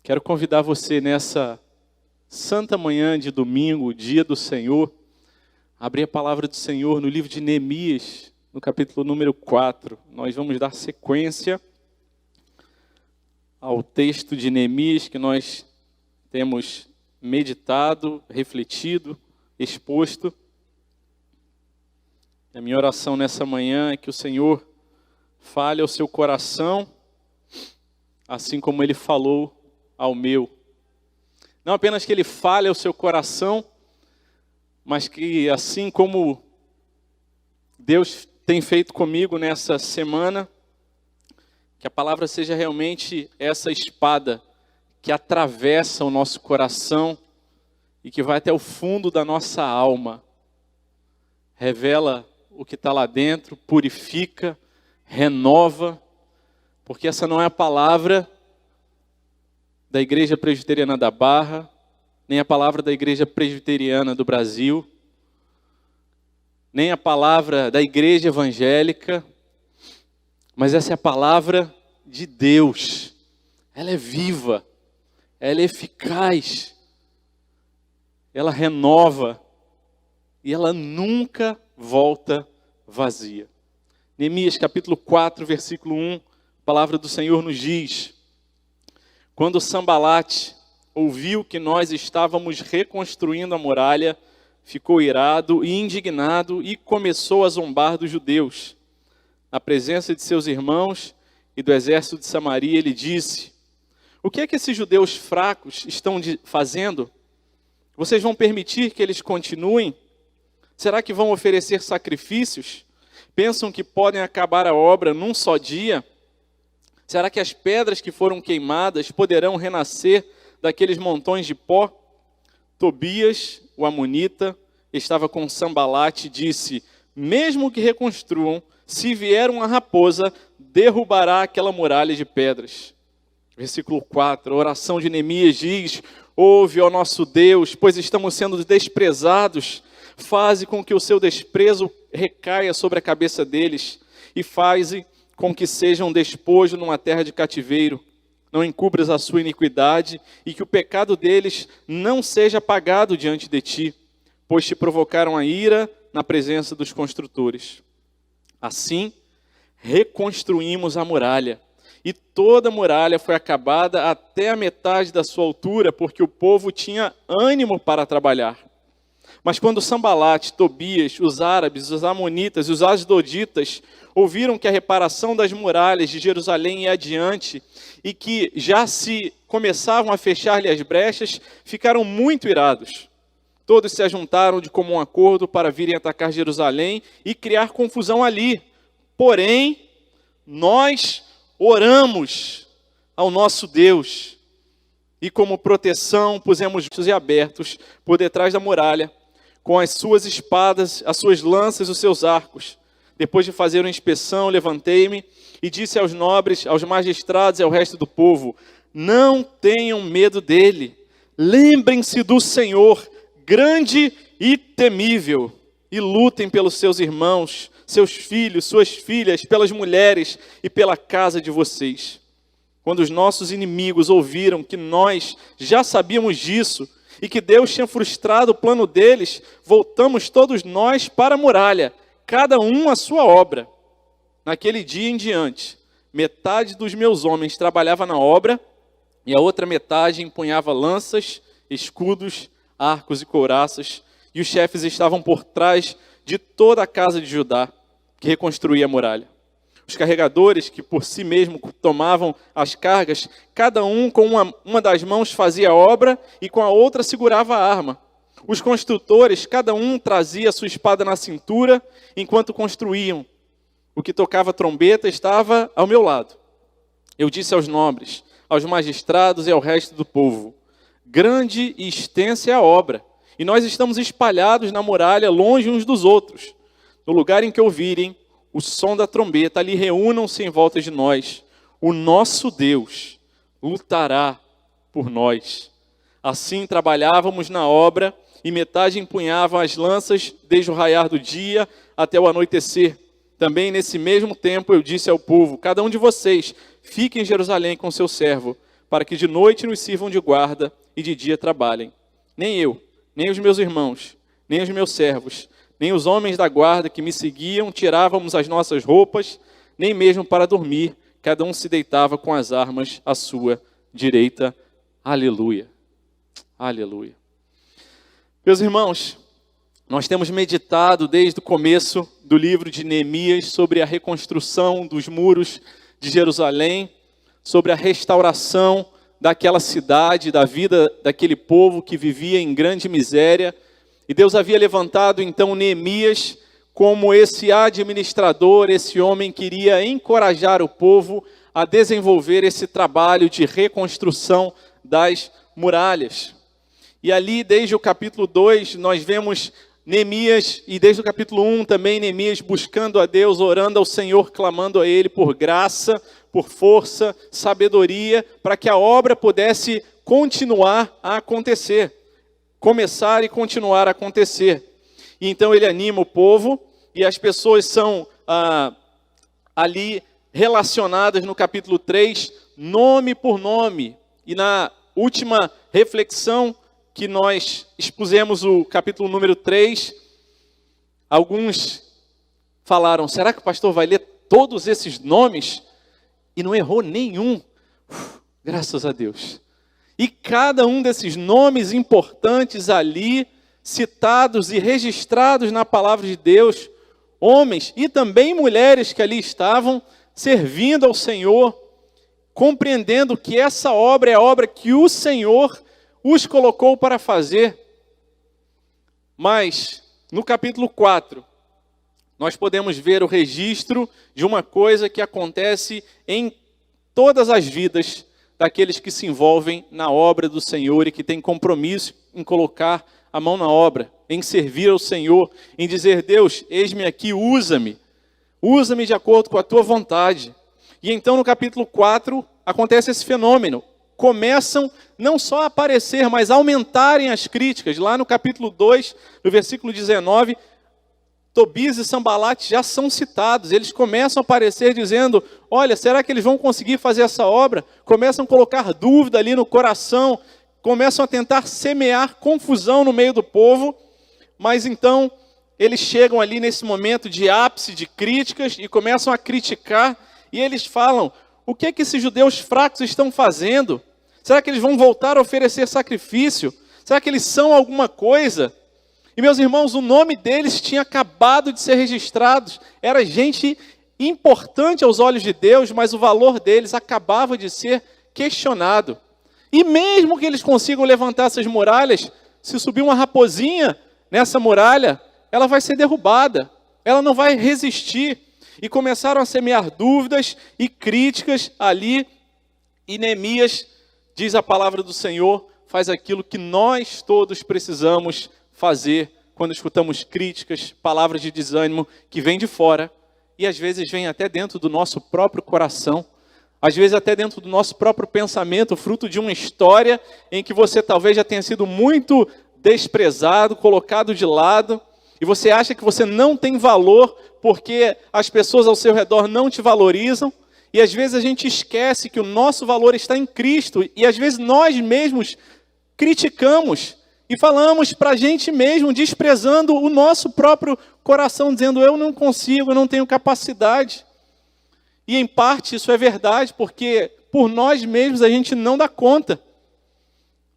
Quero convidar você nessa santa manhã de domingo, dia do Senhor, a abrir a palavra do Senhor no livro de Neemias, no capítulo número 4. Nós vamos dar sequência ao texto de Neemias que nós temos meditado, refletido, exposto. A minha oração nessa manhã é que o Senhor fale ao seu coração, assim como Ele falou ao meu. Não apenas que Ele fale ao seu coração, mas que assim como Deus tem feito comigo nessa semana, que a palavra seja realmente essa espada que atravessa o nosso coração e que vai até o fundo da nossa alma. Revela o que está lá dentro, purifica, renova, porque essa não é a palavra da Igreja Presbiteriana da Barra, nem a palavra da Igreja Presbiteriana do Brasil, nem a palavra da Igreja Evangélica, mas essa é a palavra de Deus. Ela é viva, ela é eficaz, ela renova e ela nunca volta vazia. Neemias capítulo 4, versículo 1, a palavra do Senhor nos diz: quando Sambalate ouviu que nós estávamos reconstruindo a muralha, ficou irado e indignado e começou a zombar dos judeus. Na presença de seus irmãos e do exército de Samaria, ele disse: o que é que esses judeus fracos estão fazendo? Vocês vão permitir que eles continuem? Será que vão oferecer sacrifícios? Pensam que podem acabar a obra num só dia? Será que as pedras que foram queimadas poderão renascer daqueles montões de pó? Tobias, o amonita, estava com Sambalate e disse: mesmo que reconstruam, se vier uma raposa, derrubará aquela muralha de pedras. Versículo 4, a oração de Neemias diz: ouve, ó nosso Deus, pois estamos sendo desprezados. Faze com que o seu desprezo recaia sobre a cabeça deles e faze com que sejam despojo numa terra de cativeiro. Não encubras a sua iniquidade e que o pecado deles não seja apagado diante de ti, pois te provocaram a ira na presença dos construtores. Assim, reconstruímos a muralha, e toda a muralha foi acabada até a metade da sua altura, porque o povo tinha ânimo para trabalhar. Mas quando Sambalate, Tobias, os árabes, os amonitas e os asdoditas ouviram que a reparação das muralhas de Jerusalém ia adiante e que já se começavam a fechar-lhe as brechas, ficaram muito irados. Todos se ajuntaram de comum acordo para virem atacar Jerusalém e criar confusão ali. Porém, nós oramos ao nosso Deus e como proteção pusemos e abertos por detrás da muralha, com as suas espadas, as suas lanças e os seus arcos. Depois de fazer uma inspeção, levantei-me e disse aos nobres, aos magistrados e ao resto do povo: não tenham medo dele, lembrem-se do Senhor, grande e temível, e lutem pelos seus irmãos, seus filhos, suas filhas, pelas mulheres e pela casa de vocês. Quando os nossos inimigos ouviram que nós já sabíamos disso, e que Deus tinha frustrado o plano deles, voltamos todos nós para a muralha, cada um a sua obra. Naquele dia em diante, metade dos meus homens trabalhava na obra, e a outra metade empunhava lanças, escudos, arcos e couraças, e os chefes estavam por trás de toda a casa de Judá, que reconstruía a muralha. Os carregadores, que por si mesmo tomavam as cargas, cada um com uma das mãos fazia a obra e com a outra segurava a arma. Os construtores, cada um trazia a sua espada na cintura enquanto construíam. O que tocava trombeta estava ao meu lado. Eu disse aos nobres, aos magistrados e ao resto do povo: grande e extensa é a obra, e nós estamos espalhados na muralha, longe uns dos outros. No lugar em que ouvirem o som da trombeta, ali reúnam-se em volta de nós. O nosso Deus lutará por nós. Assim trabalhávamos na obra, e metade empunhava as lanças desde o raiar do dia até o anoitecer. Também nesse mesmo tempo eu disse ao povo: cada um de vocês fique em Jerusalém com seu servo, para que de noite nos sirvam de guarda e de dia trabalhem. Nem eu, nem os meus irmãos, nem os meus servos, nem os homens da guarda que me seguiam tirávamos as nossas roupas, nem mesmo para dormir, cada um se deitava com as armas à sua direita. Aleluia. Aleluia. Meus irmãos, nós temos meditado desde o começo do livro de Neemias sobre a reconstrução dos muros de Jerusalém, sobre a restauração daquela cidade, da vida daquele povo que vivia em grande miséria. E Deus havia levantado então Neemias como esse administrador, esse homem que iria encorajar o povo a desenvolver esse trabalho de reconstrução das muralhas. E ali, desde o capítulo 2, nós vemos Neemias, e desde o capítulo 1 também, Neemias buscando a Deus, orando ao Senhor, clamando a Ele por graça, por força, sabedoria, para que a obra pudesse continuar a acontecer. Começar e continuar a acontecer. E então ele anima o povo, e as pessoas são ali relacionadas no capítulo 3, nome por nome. E na última reflexão que nós expusemos, o capítulo número 3, alguns falaram, será que o pastor vai ler todos esses nomes? E não errou nenhum. Graças a Deus. E cada um desses nomes importantes ali, citados e registrados na palavra de Deus, homens e também mulheres que ali estavam, servindo ao Senhor, compreendendo que essa obra é a obra que o Senhor os colocou para fazer. Mas, no capítulo 4, nós podemos ver o registro de uma coisa que acontece em todas as vidas daqueles que se envolvem na obra do Senhor e que têm compromisso em colocar a mão na obra, em servir ao Senhor, em dizer, Deus, eis-me aqui, usa-me de acordo com a tua vontade. E então no capítulo 4 acontece esse fenômeno. Começam não só a aparecer, mas a aumentarem as críticas. Lá no capítulo 2, no versículo 19, Tobias e Sambalate já são citados. Eles começam a aparecer dizendo, olha, será que eles vão conseguir fazer essa obra? Começam a colocar dúvida ali no coração, começam a tentar semear confusão no meio do povo, mas então eles chegam ali nesse momento de ápice de críticas e começam a criticar, e eles falam, o que é que esses judeus fracos estão fazendo? Será que eles vão voltar a oferecer sacrifício? Será que eles são alguma coisa? E meus irmãos, o nome deles tinha acabado de ser registrado, era gente importante aos olhos de Deus, mas o valor deles acabava de ser questionado. E mesmo que eles consigam levantar essas muralhas, se subir uma raposinha nessa muralha, ela vai ser derrubada, ela não vai resistir. E começaram a semear dúvidas e críticas ali, e Neemias, diz a palavra do Senhor, faz aquilo que nós todos precisamos fazer quando escutamos críticas, palavras de desânimo que vêm de fora, e às vezes vêm até dentro do nosso próprio coração, às vezes até dentro do nosso próprio pensamento, fruto de uma história em que você talvez já tenha sido muito desprezado, colocado de lado, e você acha que você não tem valor porque as pessoas ao seu redor não te valorizam, e às vezes a gente esquece que o nosso valor está em Cristo, e às vezes nós mesmos criticamos e falamos para a gente mesmo, desprezando o nosso próprio coração, dizendo, eu não consigo, eu não tenho capacidade. E em parte isso é verdade, porque por nós mesmos a gente não dá conta.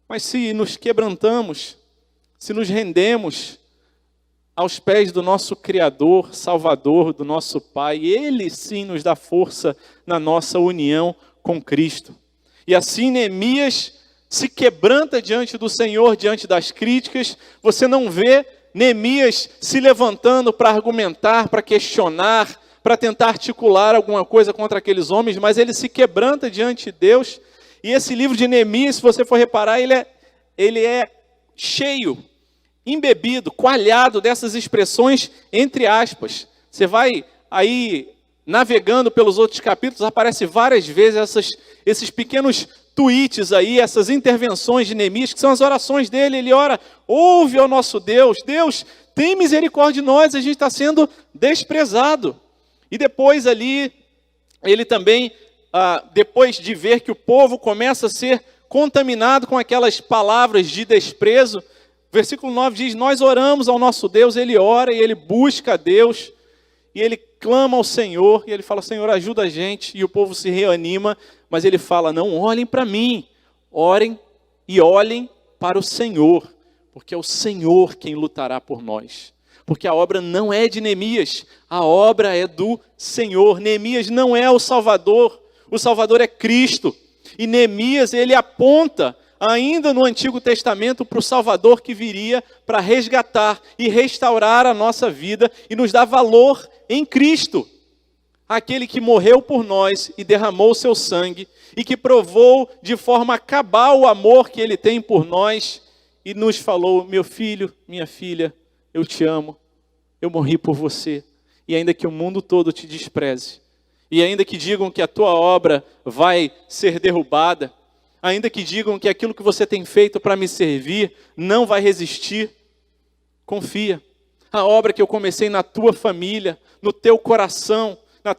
Mas se nos quebrantamos, se nos rendemos aos pés do nosso Criador, Salvador, do nosso Pai, Ele sim nos dá força na nossa união com Cristo. E assim Neemias se quebranta diante do Senhor, diante das críticas. Você não vê Neemias se levantando para argumentar, para questionar, para tentar articular alguma coisa contra aqueles homens, mas ele se quebranta diante de Deus. E esse livro de Neemias, se você for reparar, ele é cheio, embebido, coalhado dessas expressões entre aspas. Você vai aí navegando pelos outros capítulos, aparece várias vezes esses pequenos tweets aí, essas intervenções de Neemias, que são as orações dele. Ele ora, ouve ao nosso Deus, Deus, tem misericórdia de nós, a gente está sendo desprezado. E depois ali, ele também depois de ver que o povo começa a ser contaminado com aquelas palavras de desprezo, versículo 9 diz, nós oramos ao nosso Deus, ele ora e ele busca a Deus, e ele clama ao Senhor, e ele fala, Senhor, ajuda a gente, e o povo se reanima, mas ele fala, não olhem para mim, orem e olhem para o Senhor, porque é o Senhor quem lutará por nós. Porque a obra não é de Neemias, a obra é do Senhor. Neemias não é o Salvador é Cristo. E Neemias, ele aponta, ainda no Antigo Testamento, para o Salvador que viria para resgatar e restaurar a nossa vida e nos dar valor em Cristo. Aquele que morreu por nós e derramou o seu sangue e que provou de forma cabal o amor que ele tem por nós e nos falou, meu filho, minha filha, eu te amo, eu morri por você. E ainda que o mundo todo te despreze, e ainda que digam que a tua obra vai ser derrubada, ainda que digam que aquilo que você tem feito para me servir não vai resistir, confia. A obra que eu comecei na tua família, no teu coração, na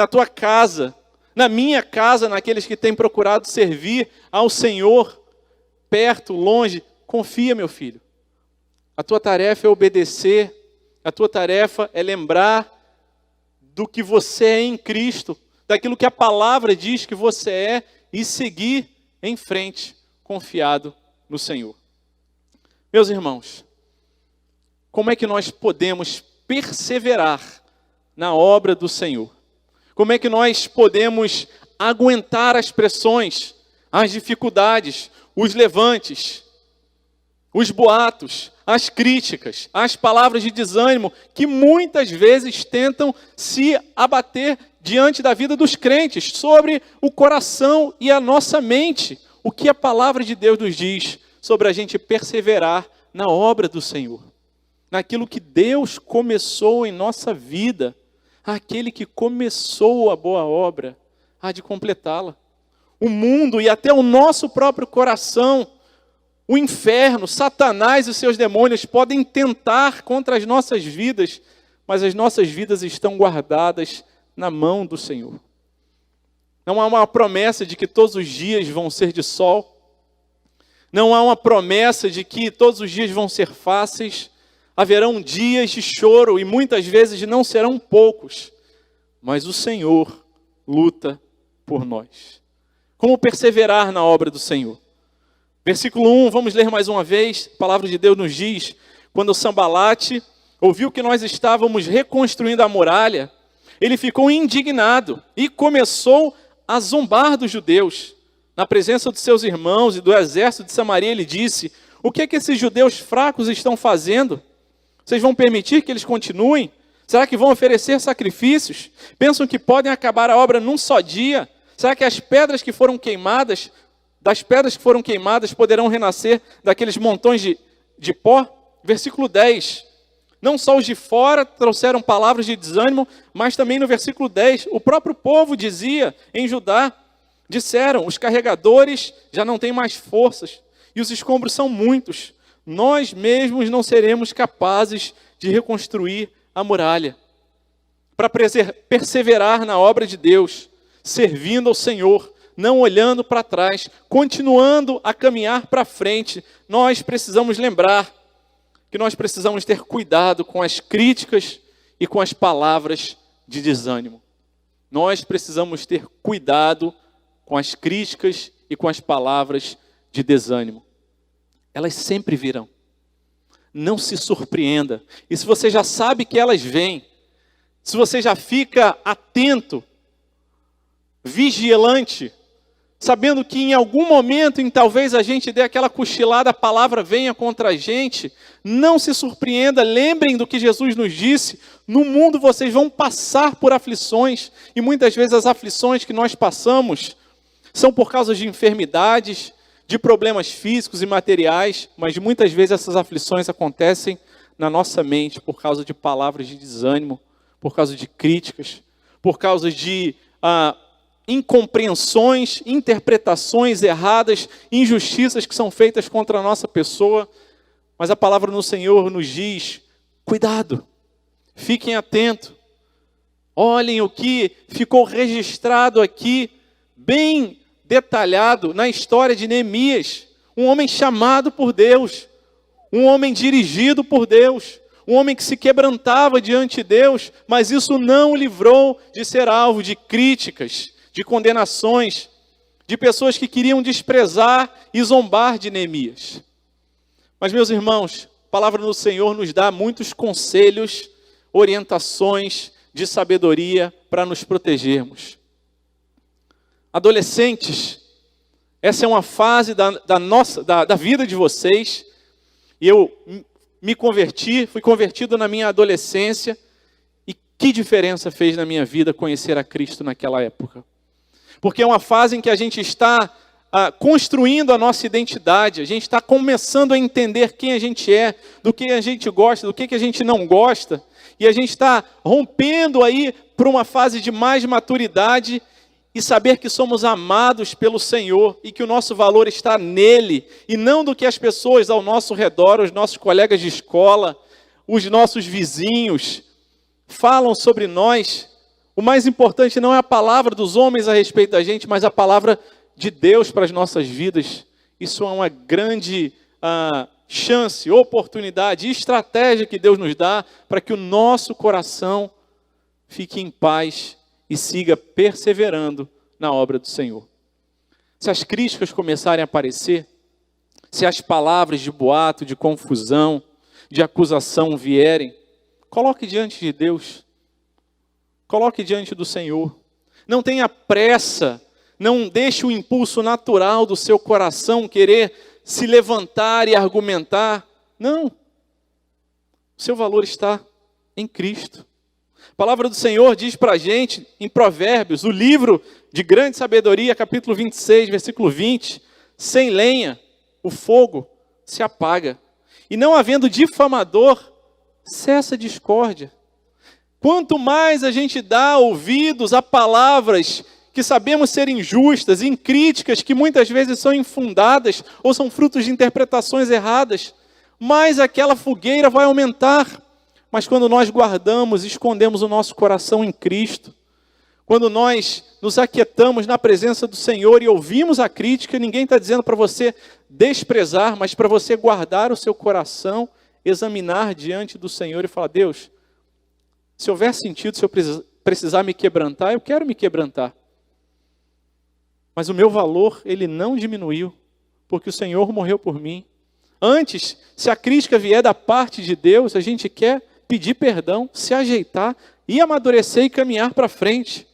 tua casa, na minha casa, naqueles que têm procurado servir ao Senhor, perto, longe, confia, meu filho. A tua tarefa é obedecer, a tua tarefa é lembrar do que você é em Cristo, daquilo que a palavra diz que você é e seguir em frente, confiado no Senhor. Meus irmãos, como é que nós podemos perseverar na obra do Senhor? Como é que nós podemos aguentar as pressões, as dificuldades, os levantes, os boatos, as críticas, as palavras de desânimo que muitas vezes tentam se abater diante da vida dos crentes, sobre o coração e a nossa mente? O que a palavra de Deus nos diz sobre a gente perseverar na obra do Senhor, naquilo que Deus começou em nossa vida. Aquele que começou a boa obra há de completá-la. O mundo e até o nosso próprio coração, o inferno, Satanás e seus demônios podem tentar contra as nossas vidas, mas as nossas vidas estão guardadas na mão do Senhor. Não há uma promessa de que todos os dias vão ser de sol. Não há uma promessa de que todos os dias vão ser fáceis. Haverão dias de choro e muitas vezes não serão poucos, mas o Senhor luta por nós. Como perseverar na obra do Senhor? Versículo 1, vamos ler mais uma vez. A palavra de Deus nos diz, quando Sambalate ouviu que nós estávamos reconstruindo a muralha, ele ficou indignado e começou a zombar dos judeus. Na presença dos seus irmãos e do exército de Samaria, ele disse, o que é que esses judeus fracos estão fazendo? Vocês vão permitir que eles continuem? Será que vão oferecer sacrifícios? Pensam que podem acabar a obra num só dia? Será que das pedras que foram queimadas, poderão renascer daqueles montões de pó? Versículo 10. Não só os de fora trouxeram palavras de desânimo, mas também no versículo 10, o próprio povo dizia em Judá, disseram, os carregadores já não têm mais forças, e os escombros são muitos. Nós mesmos não seremos capazes de reconstruir a muralha. Para perseverar na obra de Deus, servindo ao Senhor, não olhando para trás, continuando a caminhar para frente, nós precisamos lembrar que nós precisamos ter cuidado com as críticas e com as palavras de desânimo. Nós precisamos ter cuidado com as críticas e com as palavras de desânimo. Elas sempre virão. Não se surpreenda. E se você já sabe que elas vêm, se você já fica atento, vigilante, sabendo que em algum momento, talvez a gente dê aquela cochilada, a palavra venha contra a gente, não se surpreenda, lembrem do que Jesus nos disse, no mundo vocês vão passar por aflições, e muitas vezes as aflições que nós passamos são por causa de enfermidades, de problemas físicos e materiais, mas muitas vezes essas aflições acontecem na nossa mente por causa de palavras de desânimo, por causa de críticas, por causa de incompreensões, interpretações erradas, injustiças que são feitas contra a nossa pessoa. Mas a palavra do Senhor nos diz, cuidado, fiquem atentos, Olhem o que ficou registrado aqui, bem detalhado na história de Neemias. Um homem chamado por Deus, um homem dirigido por Deus, um homem que se quebrantava diante de Deus, mas isso não o livrou de ser alvo de críticas, de condenações, de pessoas que queriam desprezar e zombar de Neemias. Mas, meus irmãos, a palavra do Senhor nos dá muitos conselhos, orientações de sabedoria para nos protegermos. Adolescentes, essa é uma fase da vida de vocês. E eu fui convertido na minha adolescência. E que diferença fez na minha vida conhecer a Cristo naquela época? Porque é uma fase em que a gente está construindo a nossa identidade, a gente está começando a entender quem a gente é, do que a gente gosta, do que a gente não gosta, e a gente está rompendo aí para uma fase de mais maturidade e saber que somos amados pelo Senhor e que o nosso valor está nele e não do que as pessoas ao nosso redor, os nossos colegas de escola, os nossos vizinhos falam sobre nós. O mais importante não é a palavra dos homens a respeito da gente, mas a palavra de Deus para as nossas vidas. Isso é uma grande chance, oportunidade, estratégia que Deus nos dá para que o nosso coração fique em paz e siga perseverando na obra do Senhor. Se as críticas começarem a aparecer, se as palavras de boato, de confusão, de acusação vierem, coloque diante de Deus. Coloque diante do Senhor. Não tenha pressa, não deixe o impulso natural do seu coração querer se levantar e argumentar. Não. O seu valor está em Cristo. A palavra do Senhor diz para a gente, em Provérbios, o livro de grande sabedoria, capítulo 26, versículo 20, sem lenha, o fogo se apaga. E não havendo difamador, cessa a discórdia. Quanto mais a gente dá ouvidos a palavras que sabemos ser injustas, em críticas que muitas vezes são infundadas ou são frutos de interpretações erradas, mais aquela fogueira vai aumentar. Mas quando nós guardamos, escondemos o nosso coração em Cristo, quando nós nos aquietamos na presença do Senhor e ouvimos a crítica, ninguém está dizendo para você desprezar, mas para você guardar o seu coração, examinar diante do Senhor e falar: Deus, se houver sentido, se eu precisar me quebrantar, eu quero me quebrantar. Mas o meu valor, ele não diminuiu, porque o Senhor morreu por mim. Antes, se a crítica vier da parte de Deus, a gente quer pedir perdão, se ajeitar e amadurecer e caminhar para frente.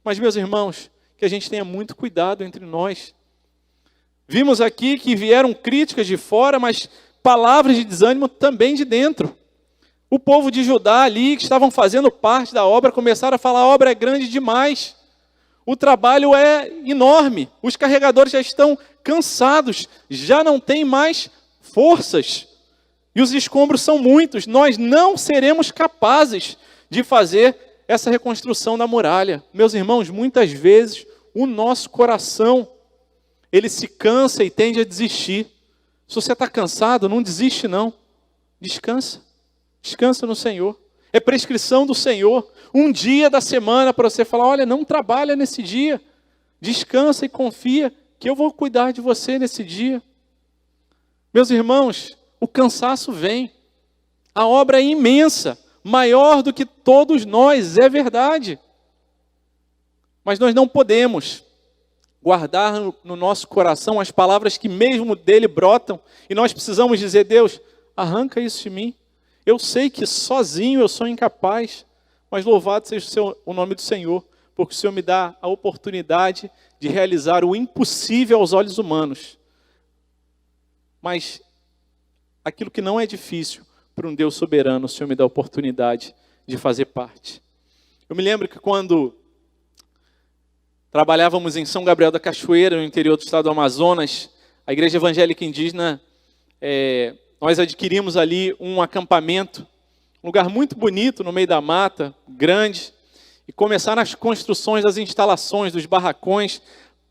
Mas, meus irmãos, que a gente tenha muito cuidado entre nós. Vimos aqui que vieram críticas de fora, mas palavras de desânimo também de dentro. O povo de Judá ali, que estavam fazendo parte da obra, começaram a falar: a obra é grande demais. O trabalho é enorme. Os carregadores já estão cansados, já não têm mais forças. E os escombros são muitos. Nós não seremos capazes de fazer essa reconstrução da muralha. Meus irmãos, muitas vezes o nosso coração, ele se cansa e tende a desistir. Se você está cansado, não desiste não. Descansa. Descansa no Senhor. É prescrição do Senhor. Um dia da semana para você falar: olha, não trabalha nesse dia. Descansa e confia que eu vou cuidar de você nesse dia. Meus irmãos, o cansaço vem. A obra é imensa, maior do que todos nós, é verdade. Mas nós não podemos guardar no nosso coração as palavras que mesmo dele brotam. E nós precisamos dizer: Deus, arranca isso de mim. Eu sei que sozinho eu sou incapaz, mas louvado seja o nome do Senhor, porque o Senhor me dá a oportunidade de realizar o impossível aos olhos humanos. Mas aquilo que não é difícil para um Deus soberano, o Senhor me dá a oportunidade de fazer parte. Eu me lembro que quando trabalhávamos em São Gabriel da Cachoeira, no interior do estado do Amazonas, a Igreja Evangélica Indígena, nós adquirimos ali um acampamento, um lugar muito bonito no meio da mata, grande, e começaram as construções das instalações, dos barracões,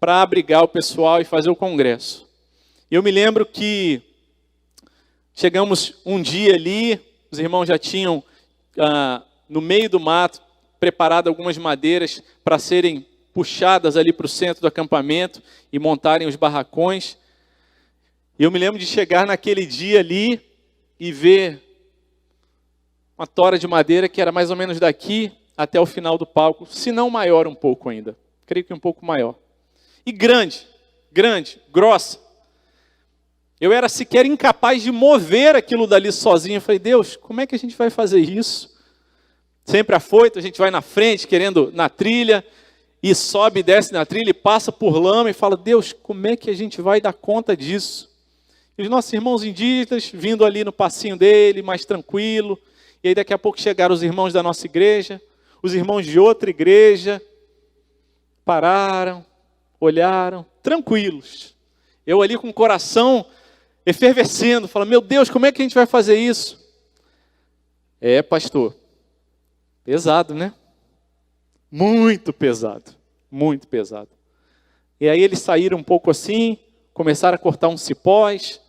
para abrigar o pessoal e fazer o congresso. E eu me lembro que chegamos um dia ali, os irmãos já tinham, no meio do mato, preparado algumas madeiras para serem puxadas ali para o centro do acampamento e montarem os barracões. E eu me lembro de chegar naquele dia ali e ver uma tora de madeira que era mais ou menos daqui até o final do palco, se não maior um pouco ainda. Creio que um pouco maior. E grande, grossa. Eu era sequer incapaz de mover aquilo dali sozinho. Eu falei, Deus, como é que a gente vai fazer isso? Sempre afoito, a gente vai na frente, querendo na trilha, e sobe e desce na trilha, e passa por lama, e fala, Deus, como é que a gente vai dar conta disso? E os nossos irmãos indígenas, vindo ali no passinho dele, mais tranquilo, e aí daqui a pouco chegaram os irmãos da nossa igreja, os irmãos de outra igreja, pararam, olharam, tranquilos. Eu ali com o coração efervescendo, falando, meu Deus, como é que a gente vai fazer isso? Pastor, pesado, né? Muito pesado, muito pesado. E aí eles saíram um pouco assim, começaram a cortar uns cipós,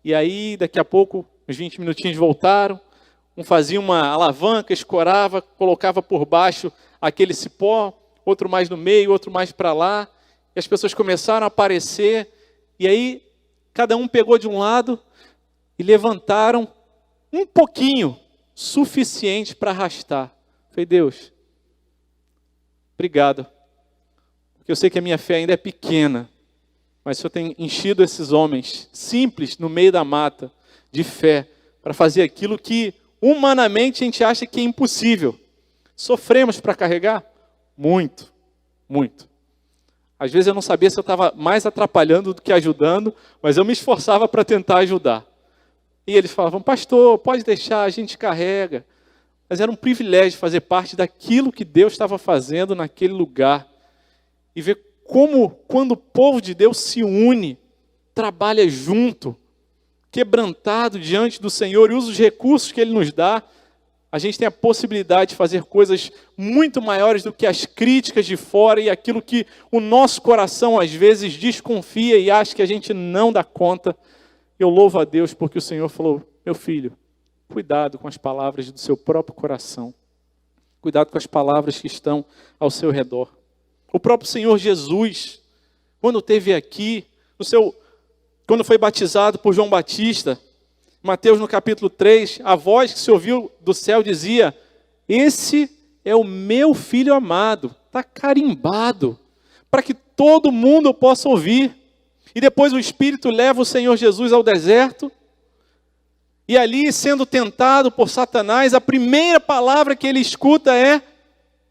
e aí daqui a pouco, uns 20 minutinhos voltaram, um fazia uma alavanca, escorava, colocava por baixo aquele cipó, outro mais no meio, outro mais para lá, e as pessoas começaram a aparecer, e aí cada um pegou de um lado e levantaram um pouquinho, suficiente para arrastar. Falei, Deus, obrigado, porque eu sei que a minha fé ainda é pequena, mas o Senhor tem enchido esses homens simples no meio da mata de fé para fazer aquilo que humanamente a gente acha que é impossível. Sofremos para carregar? Muito, muito. Às vezes eu não sabia se eu estava mais atrapalhando do que ajudando, mas eu me esforçava para tentar ajudar. E eles falavam, pastor, pode deixar, a gente carrega. Mas era um privilégio fazer parte daquilo que Deus estava fazendo naquele lugar. E ver como, quando o povo de Deus se une, trabalha junto, quebrantado diante do Senhor e usa os recursos que Ele nos dá, a gente tem a possibilidade de fazer coisas muito maiores do que as críticas de fora e aquilo que o nosso coração às vezes desconfia e acha que a gente não dá conta. Eu louvo a Deus porque o Senhor falou, meu filho, cuidado com as palavras do seu próprio coração. Cuidado com as palavras que estão ao seu redor. O próprio Senhor Jesus, quando esteve aqui, quando foi batizado por João Batista, Mateus no capítulo 3, a voz que se ouviu do céu dizia, esse é o meu filho amado, está carimbado, para que todo mundo possa ouvir. E depois o Espírito leva o Senhor Jesus ao deserto, e ali sendo tentado por Satanás, a primeira palavra que ele escuta é,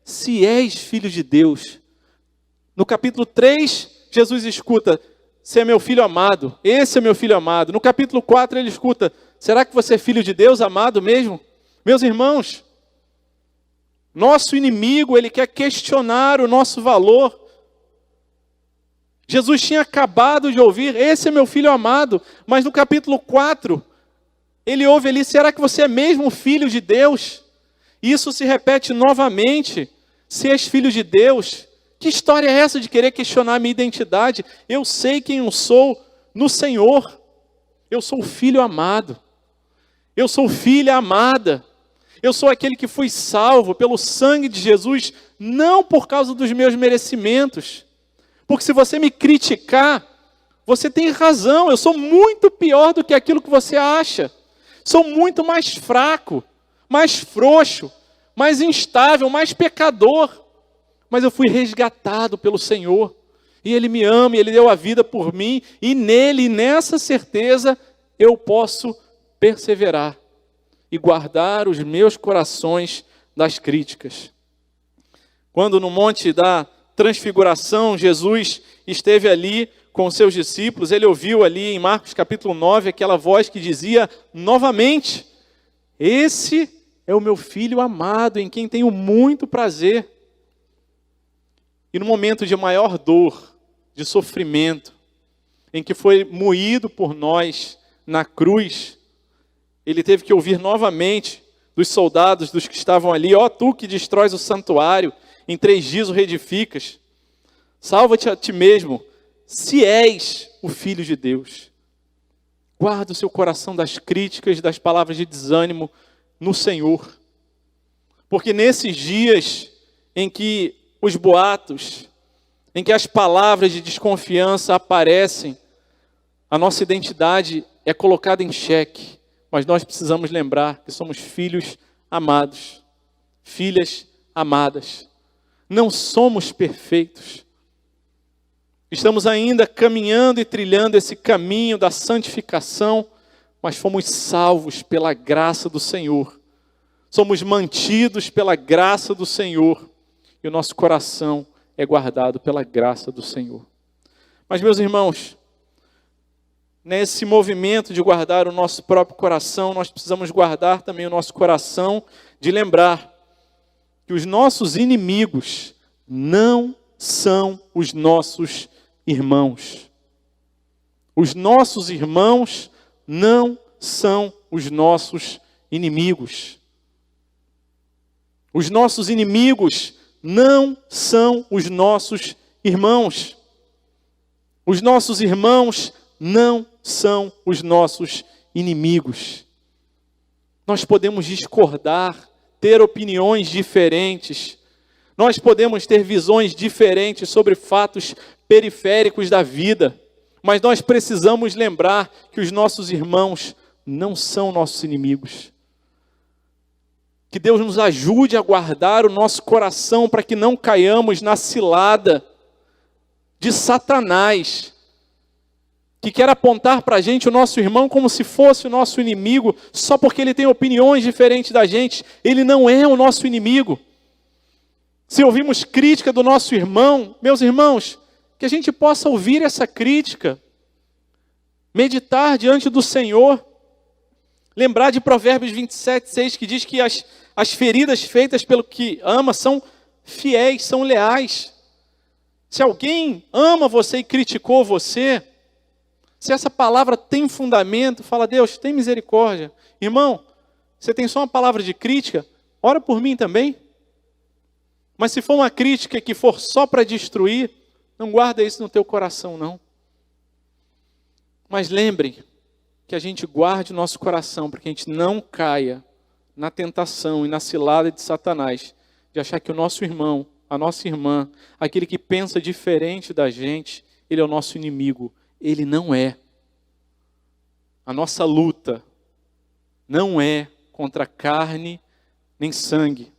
se és filho de Deus. No capítulo 3, Jesus escuta, você é meu filho amado, esse é meu filho amado. No capítulo 4 ele escuta, será que você é filho de Deus, amado mesmo? Meus irmãos, nosso inimigo, ele quer questionar o nosso valor. Jesus tinha acabado de ouvir, esse é meu filho amado, mas no capítulo 4, ele ouve ali, será que você é mesmo filho de Deus? Isso se repete novamente, se és filho de Deus. Que história é essa de querer questionar a minha identidade? Eu sei quem eu sou no Senhor. Eu sou o filho amado. Eu sou filha amada. Eu sou aquele que fui salvo pelo sangue de Jesus, não por causa dos meus merecimentos. Porque se você me criticar, você tem razão. Eu sou muito pior do que aquilo que você acha. Sou muito mais fraco, mais frouxo, mais instável, mais pecador. Mas eu fui resgatado pelo Senhor, e Ele me ama, e Ele deu a vida por mim, e nele, nessa certeza, eu posso perseverar e guardar os meus corações das críticas. Quando no Monte da Transfiguração, Jesus esteve ali com os seus discípulos, ele ouviu ali em Marcos capítulo 9, aquela voz que dizia novamente, esse é o meu filho amado, em quem tenho muito prazer. E no momento de maior dor, de sofrimento, em que foi moído por nós na cruz, ele teve que ouvir novamente dos soldados, dos que estavam ali, ó tu que destróis o santuário, em 3 dias o reedificas, salva-te a ti mesmo, se és o Filho de Deus. Guarda o seu coração das críticas e das palavras de desânimo no Senhor. Porque nesses dias em que os boatos, em que as palavras de desconfiança aparecem, a nossa identidade é colocada em xeque. Mas nós precisamos lembrar que somos filhos amados, filhas amadas. Não somos perfeitos. Estamos ainda caminhando e trilhando esse caminho da santificação, mas fomos salvos pela graça do Senhor. Somos mantidos pela graça do Senhor. E o nosso coração é guardado pela graça do Senhor. Mas, meus irmãos, nesse movimento de guardar o nosso próprio coração, nós precisamos guardar também o nosso coração de lembrar que os nossos inimigos não são os nossos irmãos. Os nossos irmãos não são os nossos inimigos. Os nossos inimigos não são os nossos irmãos. Os nossos irmãos não são os nossos inimigos. Nós podemos discordar, ter opiniões diferentes. Nós podemos ter visões diferentes sobre fatos periféricos da vida. Mas nós precisamos lembrar que os nossos irmãos não são nossos inimigos. Que Deus nos ajude a guardar o nosso coração para que não caiamos na cilada de Satanás, que quer apontar para a gente o nosso irmão como se fosse o nosso inimigo, só porque ele tem opiniões diferentes da gente. Ele não é o nosso inimigo. Se ouvimos crítica do nosso irmão, meus irmãos, que a gente possa ouvir essa crítica, meditar diante do Senhor, lembrar de Provérbios 27:6, que diz que as feridas feitas pelo que ama são fiéis, são leais. Se alguém ama você e criticou você, se essa palavra tem fundamento, fala: Deus, tem misericórdia. Irmão, você tem só uma palavra de crítica, ora por mim também. Mas se for uma crítica que for só para destruir, não guarda isso no teu coração, não. Mas lembrem que a gente guarde o nosso coração, para que a gente não caia na tentação e na cilada de Satanás, de achar que o nosso irmão, a nossa irmã, aquele que pensa diferente da gente, ele é o nosso inimigo. Ele não é. A nossa luta não é contra carne nem sangue,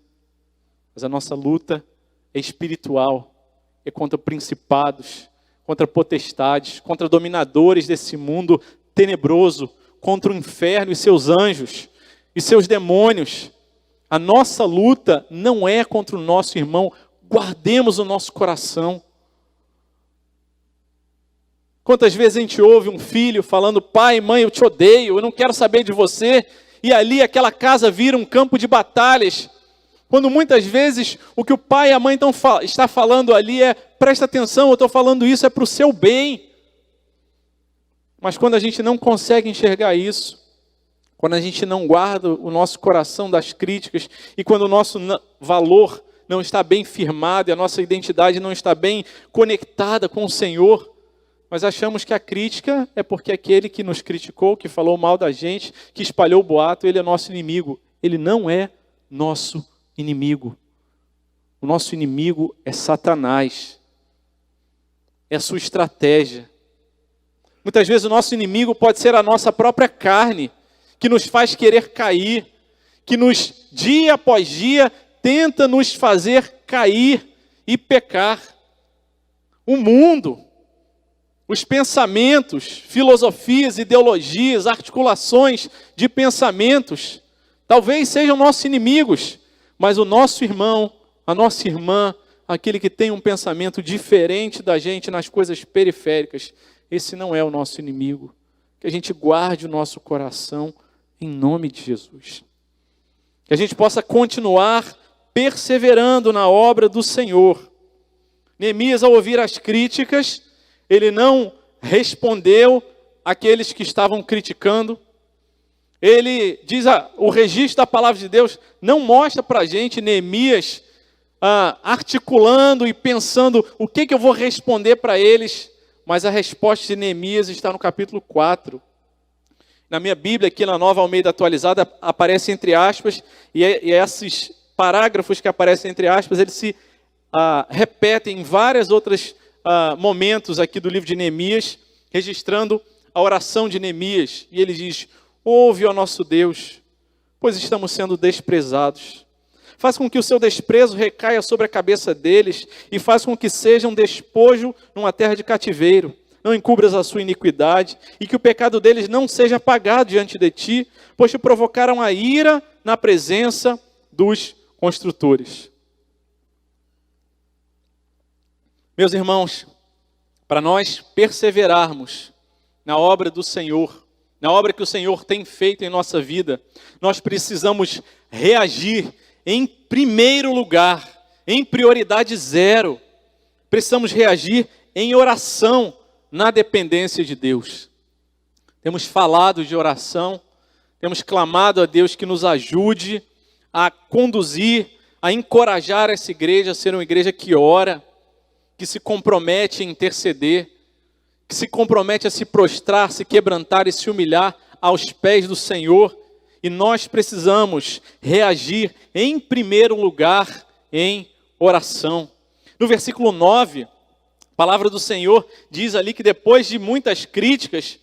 mas a nossa luta é espiritual, é contra principados, contra potestades, contra dominadores desse mundo tenebroso, contra o inferno e seus anjos e seus demônios. A nossa luta não é contra o nosso irmão. Guardemos o nosso coração. Quantas vezes a gente ouve um filho falando: pai, mãe, eu te odeio, eu não quero saber de você, e ali aquela casa vira um campo de batalhas, quando muitas vezes o que o pai e a mãe está falando ali é: presta atenção, eu estou falando isso, é para o seu bem. Mas quando a gente não consegue enxergar isso, quando a gente não guarda o nosso coração das críticas, e quando o nosso valor não está bem firmado, e a nossa identidade não está bem conectada com o Senhor, nós achamos que a crítica é porque aquele que nos criticou, que falou mal da gente, que espalhou o boato, ele é nosso inimigo. Ele não é nosso inimigo. O nosso inimigo é Satanás. É a sua estratégia. Muitas vezes o nosso inimigo pode ser a nossa própria carne, que nos faz querer cair, que nos, dia após dia, tenta nos fazer cair e pecar. O mundo, os pensamentos, filosofias, ideologias, articulações de pensamentos, talvez sejam nossos inimigos, mas o nosso irmão, a nossa irmã, aquele que tem um pensamento diferente da gente nas coisas periféricas, esse não é o nosso inimigo. Que a gente guarde o nosso coração em nome de Jesus. Que a gente possa continuar perseverando na obra do Senhor. Neemias, ao ouvir as críticas, ele não respondeu àqueles que estavam criticando. Ele diz, o registro da palavra de Deus não mostra para a gente Neemias articulando e pensando o que eu vou responder para eles, mas a resposta de Neemias está no capítulo 4. Na minha Bíblia, aqui na Nova Almeida Atualizada, aparece entre aspas, e esses parágrafos que aparecem entre aspas, eles se repete em vários outros momentos aqui do livro de Neemias, registrando a oração de Neemias. E ele diz: ouve, ó nosso Deus, pois estamos sendo desprezados. Faz com que o seu desprezo recaia sobre a cabeça deles e faz com que sejam despojo numa terra de cativeiro. Não encubras a sua iniquidade e que o pecado deles não seja apagado diante de ti, pois te provocaram a ira na presença dos construtores. Meus irmãos, para nós perseverarmos na obra do Senhor, na obra que o Senhor tem feito em nossa vida, nós precisamos reagir em primeiro lugar, em prioridade zero. Precisamos reagir em oração, na dependência de Deus. Temos falado de oração, temos clamado a Deus que nos ajude a conduzir, a encorajar essa igreja a ser uma igreja que ora, que se compromete a interceder, que se compromete a se prostrar, se quebrantar e se humilhar aos pés do Senhor. E nós precisamos reagir em primeiro lugar em oração. No versículo 9, a palavra do Senhor diz ali que depois de muitas críticas,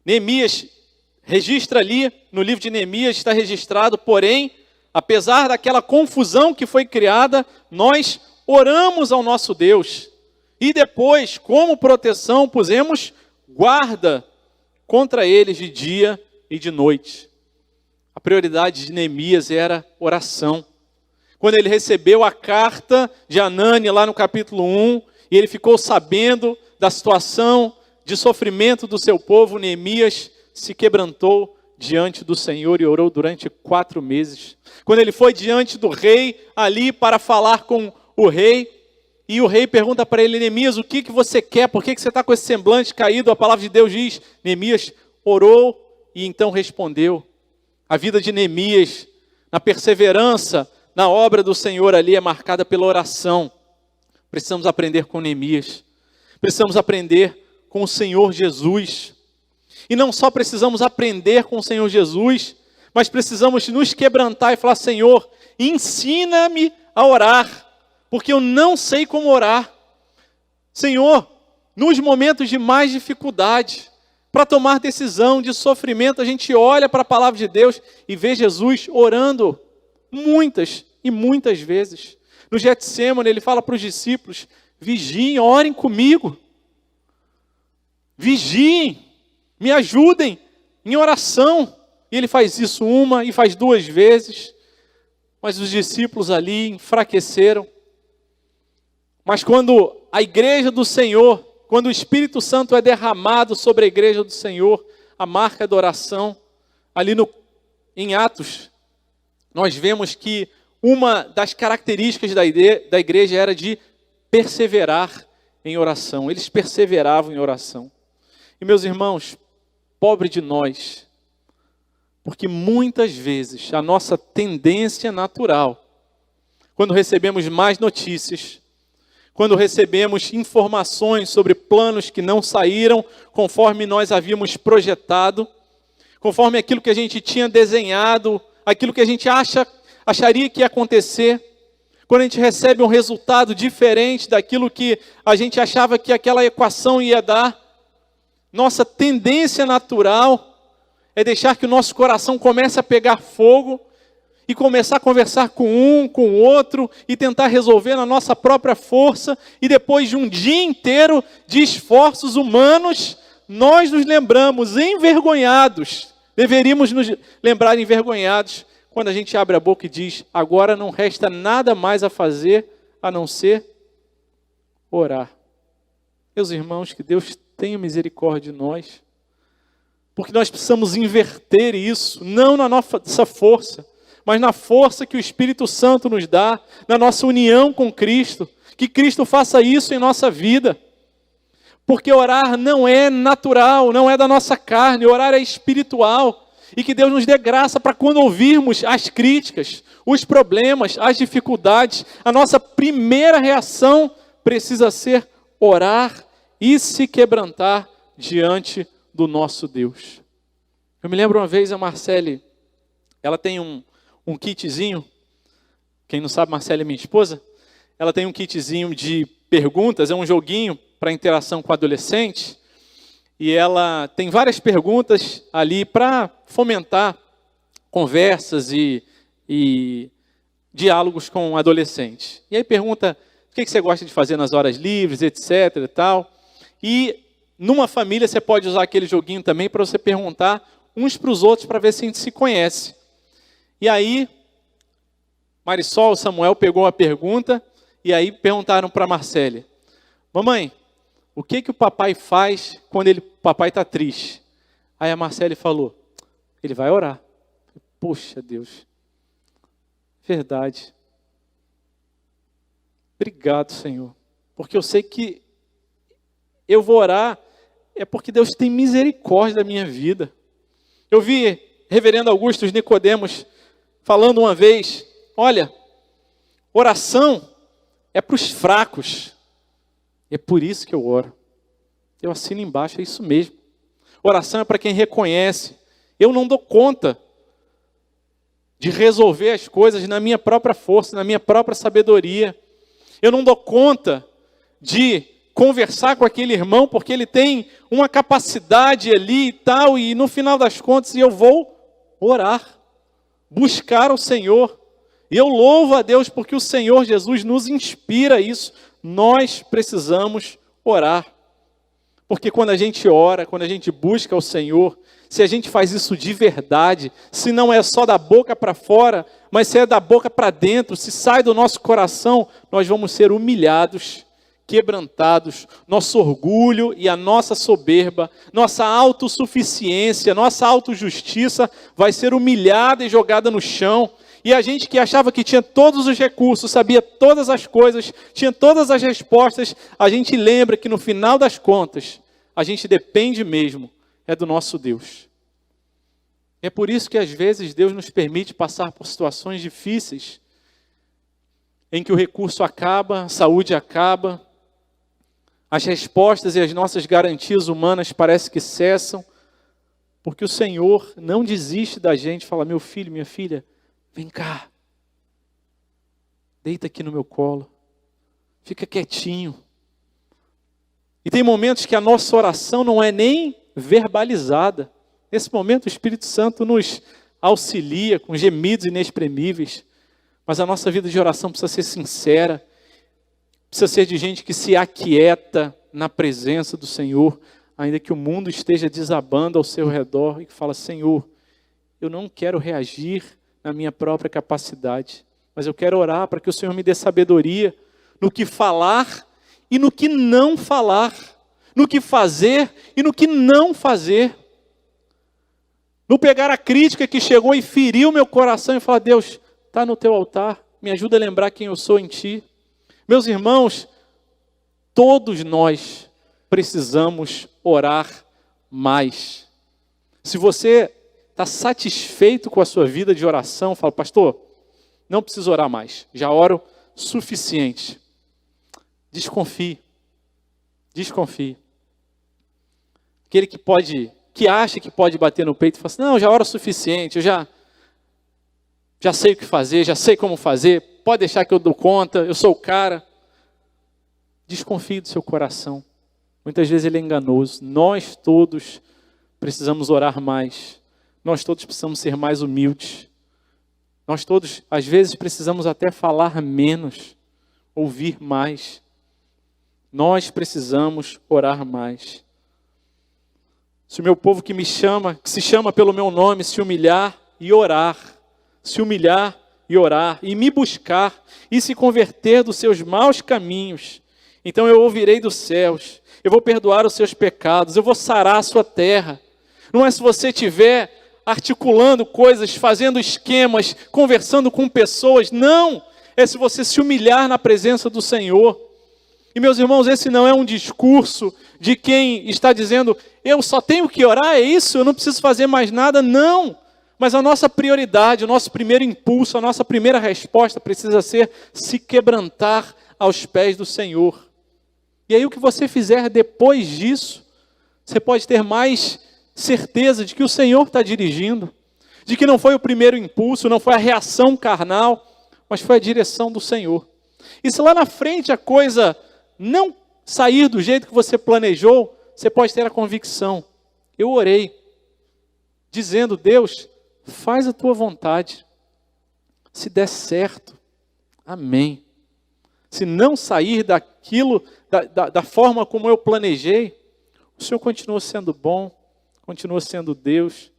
Neemias registra ali, no livro de Neemias está registrado, porém, apesar daquela confusão que foi criada, nós oramos ao nosso Deus. E depois, como proteção, pusemos guarda contra eles de dia e de noite. A prioridade de Neemias era oração. Quando ele recebeu a carta de Anani lá no capítulo 1, e ele ficou sabendo da situação de sofrimento do seu povo, Neemias se quebrantou diante do Senhor e orou durante 4 meses. Quando ele foi diante do rei ali para falar com o rei, e o rei pergunta para ele: Neemias, o que você quer? Por que você está com esse semblante caído? A palavra de Deus diz, Neemias orou e então respondeu. A vida de Neemias, na perseverança, na obra do Senhor ali, é marcada pela oração. Precisamos aprender com Neemias. Precisamos aprender com o Senhor Jesus. E não só precisamos aprender com o Senhor Jesus, mas precisamos nos quebrantar e falar: Senhor, ensina-me a orar, porque eu não sei como orar. Senhor, nos momentos de mais dificuldade, para tomar decisão de sofrimento, a gente olha para a palavra de Deus e vê Jesus orando muitas e muitas vezes. No Getsêmani, ele fala para os discípulos: vigiem, orem comigo. Vigiem, me ajudem em oração. E ele faz isso 1 e faz 2 vezes. Mas os discípulos ali enfraqueceram. Mas quando a igreja do Senhor, quando o Espírito Santo é derramado sobre a igreja do Senhor, a marca da oração, ali em Atos, nós vemos que uma das características da igreja era de perseverar em oração. Eles perseveravam em oração. E meus irmãos, pobre de nós, porque muitas vezes a nossa tendência natural, quando recebemos mais notícias, quando recebemos informações sobre planos que não saíram conforme nós havíamos projetado, conforme aquilo que a gente tinha desenhado, aquilo que a gente acharia que ia acontecer, quando a gente recebe um resultado diferente daquilo que a gente achava que aquela equação ia dar, nossa tendência natural é deixar que o nosso coração comece a pegar fogo e começar a conversar com um, com o outro, e tentar resolver na nossa própria força, e depois de um dia inteiro de esforços humanos, nós nos lembramos envergonhados, deveríamos nos lembrar envergonhados, quando a gente abre a boca e diz: agora não resta nada mais a fazer, a não ser orar. Meus irmãos, que Deus tenha misericórdia de nós, porque nós precisamos inverter isso, não na nossa força, mas na força que o Espírito Santo nos dá, na nossa união com Cristo, que Cristo faça isso em nossa vida. Porque orar não é natural, não é da nossa carne, orar é espiritual. E que Deus nos dê graça para quando ouvirmos as críticas, os problemas, as dificuldades, a nossa primeira reação precisa ser orar e se quebrantar diante do nosso Deus. Eu me lembro uma vez a Marcele, ela tem um kitzinho, quem não sabe, Marcele é minha esposa, ela tem um kitzinho de perguntas, é um joguinho para interação com adolescente, e ela tem várias perguntas ali para fomentar conversas e diálogos com adolescentes. E aí pergunta o que você gosta de fazer nas horas livres, etc. e tal. E numa família você pode usar aquele joguinho também para você perguntar uns para os outros para ver se a gente se conhece. E aí, Marisol, Samuel pegou a pergunta e aí perguntaram para Marcele: mamãe, o que o papai faz quando o papai está triste? Aí a Marcele falou: ele vai orar. Poxa Deus, verdade. Obrigado, Senhor, porque eu sei que eu vou orar é porque Deus tem misericórdia da minha vida. Eu vi reverendo Augusto Nicodemos falando uma vez: olha, oração é para os fracos. É por isso que eu oro. Eu assino embaixo, é isso mesmo. Oração é para quem reconhece: eu não dou conta de resolver as coisas na minha própria força, na minha própria sabedoria. Eu não dou conta de conversar com aquele irmão porque ele tem uma capacidade ali e tal, e no final das contas eu vou orar, buscar o Senhor. E eu louvo a Deus porque o Senhor Jesus nos inspira a isso. Nós precisamos orar. Porque quando a gente ora, quando a gente busca o Senhor, se a gente faz isso de verdade, se não é só da boca para fora, mas se é da boca para dentro, se sai do nosso coração, nós vamos ser humilhados, quebrantados, nosso orgulho e a nossa soberba, nossa autossuficiência, nossa autojustiça vai ser humilhada e jogada no chão. E a gente que achava que tinha todos os recursos, sabia todas as coisas, tinha todas as respostas, a gente lembra que no final das contas, a gente depende mesmo, é do nosso Deus. É por isso que às vezes Deus nos permite passar por situações difíceis, em que o recurso acaba, a saúde acaba, as respostas e as nossas garantias humanas parecem que cessam, porque o Senhor não desiste da gente, fala: meu filho, minha filha, vem cá, deita aqui no meu colo, fica quietinho. E tem momentos que a nossa oração não é nem verbalizada. Nesse momento o Espírito Santo nos auxilia com gemidos inexprimíveis, mas a nossa vida de oração precisa ser sincera, precisa ser de gente que se aquieta na presença do Senhor, ainda que o mundo esteja desabando ao seu redor, e que fala: Senhor, eu não quero reagir na minha própria capacidade, mas eu quero orar para que o Senhor me dê sabedoria no que falar e no que não falar, no que fazer e no que não fazer. No pegar a crítica que chegou e feriu meu coração e falar: Deus, está no teu altar, me ajuda a lembrar quem eu sou em ti. Meus irmãos, todos nós precisamos orar mais. Se você está satisfeito com a sua vida de oração, fala: pastor, não preciso orar mais, já oro suficiente. Desconfie. Aquele que acha que pode bater no peito e fala assim: não, já oro suficiente, eu já sei o que fazer, já sei como fazer, pode deixar que eu dou conta, eu sou o cara. Desconfie do seu coração. Muitas vezes ele é enganoso. Nós todos precisamos orar mais. Nós todos precisamos ser mais humildes. Nós todos, às vezes, precisamos até falar menos, ouvir mais. Nós precisamos orar mais. Se o meu povo que se chama pelo meu nome, se humilhar e orar, e me buscar, e se converter dos seus maus caminhos, então eu ouvirei dos céus, eu vou perdoar os seus pecados, eu vou sarar a sua terra. Não é se você estiver articulando coisas, fazendo esquemas, conversando com pessoas, não, é se você se humilhar na presença do Senhor. E meus irmãos, esse não é um discurso de quem está dizendo: eu só tenho que orar, é isso, eu não preciso fazer mais nada, não. Mas a nossa prioridade, o nosso primeiro impulso, a nossa primeira resposta precisa ser se quebrantar aos pés do Senhor. E aí o que você fizer depois disso, você pode ter mais certeza de que o Senhor está dirigindo, de que não foi o primeiro impulso, não foi a reação carnal, mas foi a direção do Senhor. E se lá na frente a coisa não sair do jeito que você planejou, você pode ter a convicção: eu orei, dizendo, Deus, faz a tua vontade. Se der certo, amém. Se não sair daquilo, da forma como eu planejei, o Senhor continua sendo bom, continua sendo Deus.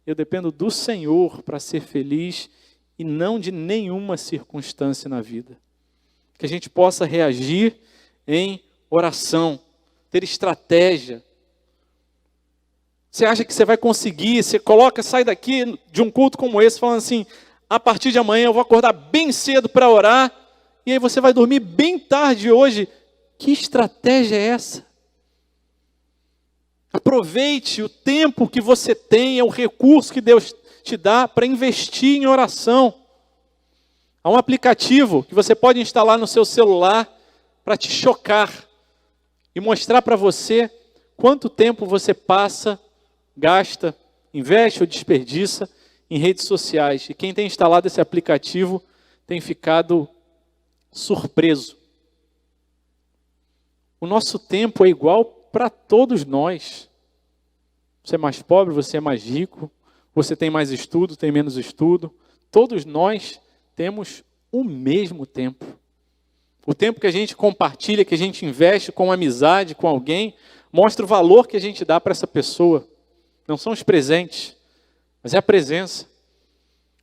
Eu dependo do Senhor para ser feliz e não de nenhuma circunstância na vida. Que a gente possa reagir em oração, ter estratégia. Você acha que você vai conseguir, você sai daqui de um culto como esse, falando assim, a partir de amanhã eu vou acordar bem cedo para orar, e aí você vai dormir bem tarde hoje. Que estratégia é essa? Aproveite o tempo que você tem, é o recurso que Deus te dá para investir em oração. Há um aplicativo que você pode instalar no seu celular para te chocar e mostrar para você quanto tempo você passa, gasta, investe ou desperdiça em redes sociais. E quem tem instalado esse aplicativo tem ficado surpreso. O nosso tempo é igual para todos nós. Você é mais pobre, você é mais rico, você tem mais estudo, tem menos estudo. Todos nós temos o mesmo tempo. O tempo que a gente compartilha, que a gente investe com amizade, com alguém, mostra o valor que a gente dá para essa pessoa. Não são os presentes, mas é a presença.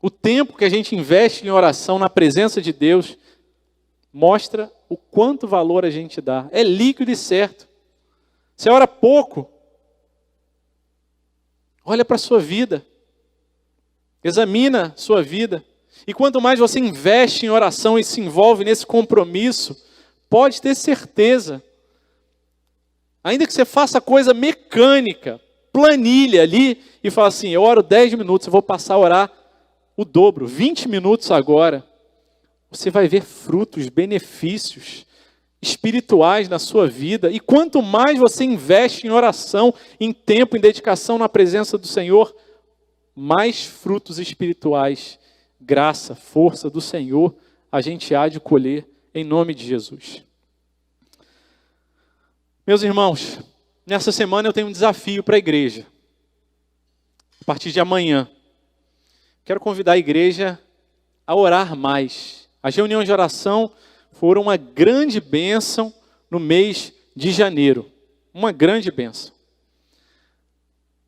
O tempo que a gente investe em oração na presença de Deus mostra o quanto valor a gente dá. É líquido e certo. Você ora pouco, olha para a sua vida. Examina sua vida. E quanto mais você investe em oração e se envolve nesse compromisso, pode ter certeza, ainda que você faça coisa mecânica, planilha ali, e fala assim, eu oro 10 minutos, eu vou passar a orar o dobro, 20 minutos agora. Você vai ver frutos, benefícios espirituais na sua vida. E quanto mais você investe em oração, em tempo, em dedicação na presença do Senhor, mais frutos espirituais, graça, força do Senhor, a gente há de colher em nome de Jesus. Meus irmãos, nessa semana eu tenho um desafio para a igreja. A partir de amanhã, quero convidar a igreja a orar mais. As reuniões de oração foram uma grande bênção no mês de janeiro. Uma grande bênção.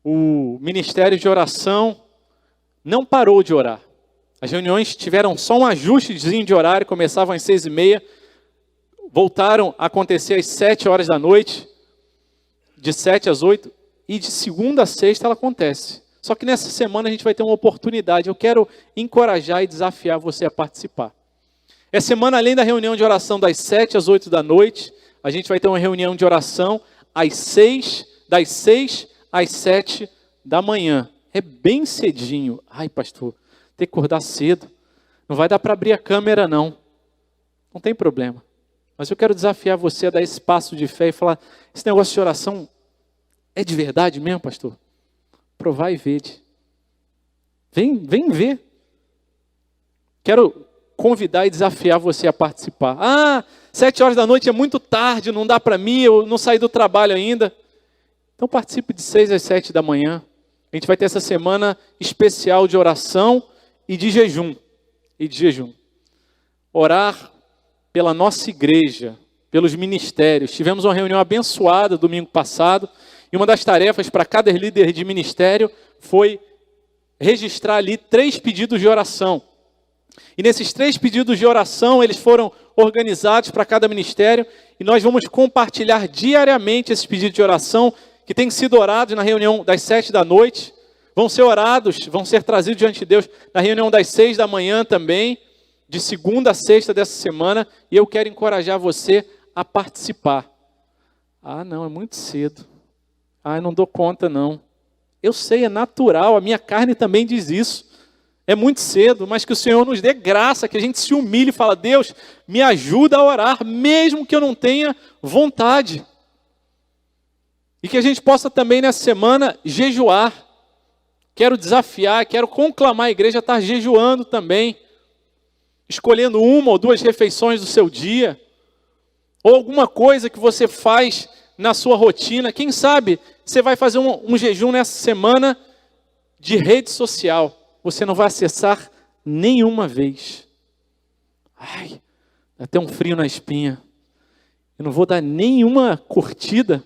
O ministério de oração não parou de orar. As reuniões tiveram só um ajustezinho de horário, começavam às 6h30, voltaram a acontecer às 7 horas da noite, de 7 às 8, e de segunda a sexta ela acontece. Só que nessa semana a gente vai ter uma oportunidade. Eu quero encorajar e desafiar você a participar. Essa semana, além da reunião de oração das 7 às 8 da noite, a gente vai ter uma reunião de oração das 6 às 7 da manhã. É bem cedinho. Ai, pastor, tem que acordar cedo. Não vai dar para abrir a câmera, não. Não tem problema. Mas eu quero desafiar você a dar esse passo de fé e falar, esse negócio de oração é de verdade mesmo, pastor? Provai e vede. Vem ver. Quero convidar e desafiar você a participar. 7 horas da noite é muito tarde, não dá para mim, eu não saí do trabalho ainda. Então participe de 6 às 7 da manhã. A gente vai ter essa semana especial de oração e de jejum. Orar pela nossa igreja, pelos ministérios. Tivemos uma reunião abençoada domingo passado, e uma das tarefas para cada líder de ministério foi registrar ali 3 pedidos de oração. E nesses 3 pedidos de oração, eles foram organizados para cada ministério, e nós vamos compartilhar diariamente esses pedidos de oração, que têm sido orados na reunião das 7 da noite, vão ser orados, vão ser trazidos diante de Deus na reunião das 6 da manhã também, de segunda a sexta dessa semana, e eu quero encorajar você a participar. Não, é muito cedo. Eu não dou conta não. Eu sei, é natural, a minha carne também diz isso. É muito cedo, mas que o Senhor nos dê graça, que a gente se humilhe e fale, Deus, me ajuda a orar, mesmo que eu não tenha vontade. E que a gente possa também nessa semana jejuar. Quero desafiar, quero conclamar a igreja a estar jejuando também. escolhendo uma ou duas refeições do seu dia, ou alguma coisa que você faz na sua rotina. Quem sabe você vai fazer um jejum nessa semana de rede social. Você não vai acessar nenhuma vez. Ai, dá até um frio na espinha. Eu não vou dar nenhuma curtida.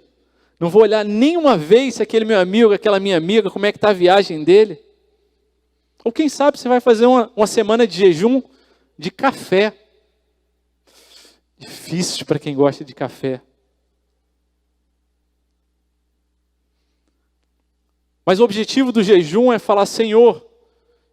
Não vou olhar nenhuma vez se aquele meu amigo, aquela minha amiga, como é que está a viagem dele. Ou quem sabe você vai fazer uma semana de jejum de café. Difícil para quem gosta de café. Mas o objetivo do jejum é falar: Senhor,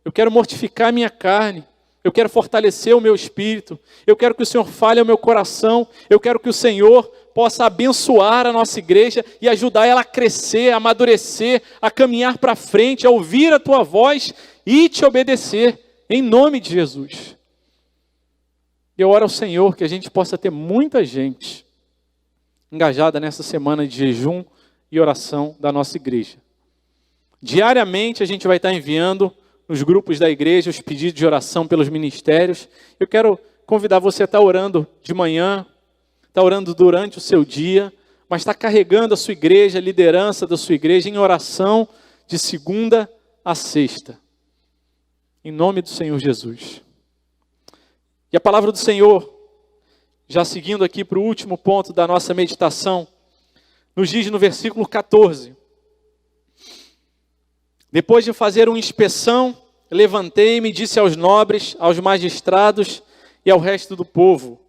eu quero mortificar a minha carne, eu quero fortalecer o meu espírito, eu quero que o Senhor fale ao meu coração, eu quero que o Senhor possa abençoar a nossa igreja e ajudar ela a crescer, a amadurecer, a caminhar para frente, a ouvir a tua voz e te obedecer, em nome de Jesus. Eu oro ao Senhor que a gente possa ter muita gente engajada nessa semana de jejum e oração da nossa igreja. Diariamente a gente vai estar enviando nos grupos da igreja os pedidos de oração pelos ministérios. Eu quero convidar você a estar orando de manhã, estar orando durante o seu dia, mas estar carregando a sua igreja, a liderança da sua igreja em oração de segunda a sexta. Em nome do Senhor Jesus. E a palavra do Senhor, já seguindo aqui para o último ponto da nossa meditação, nos diz no versículo 14: depois de fazer uma inspeção, levantei-me e disse aos nobres, aos magistrados e ao resto do povo: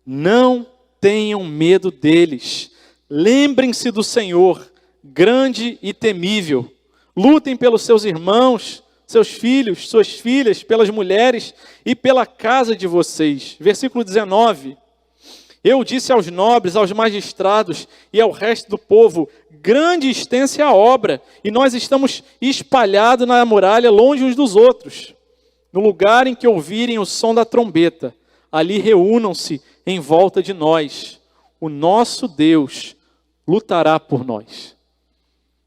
não tenham medo deles. Lembrem-se do Senhor, grande e temível. Lutem pelos seus irmãos, seus filhos, suas filhas, pelas mulheres e pela casa de vocês. Versículo 19. Eu disse aos nobres, aos magistrados e ao resto do povo: grande e extensa é a obra, e nós estamos espalhados na muralha, longe uns dos outros. No lugar em que ouvirem o som da trombeta, ali reúnam-se em volta de nós. O nosso Deus lutará por nós.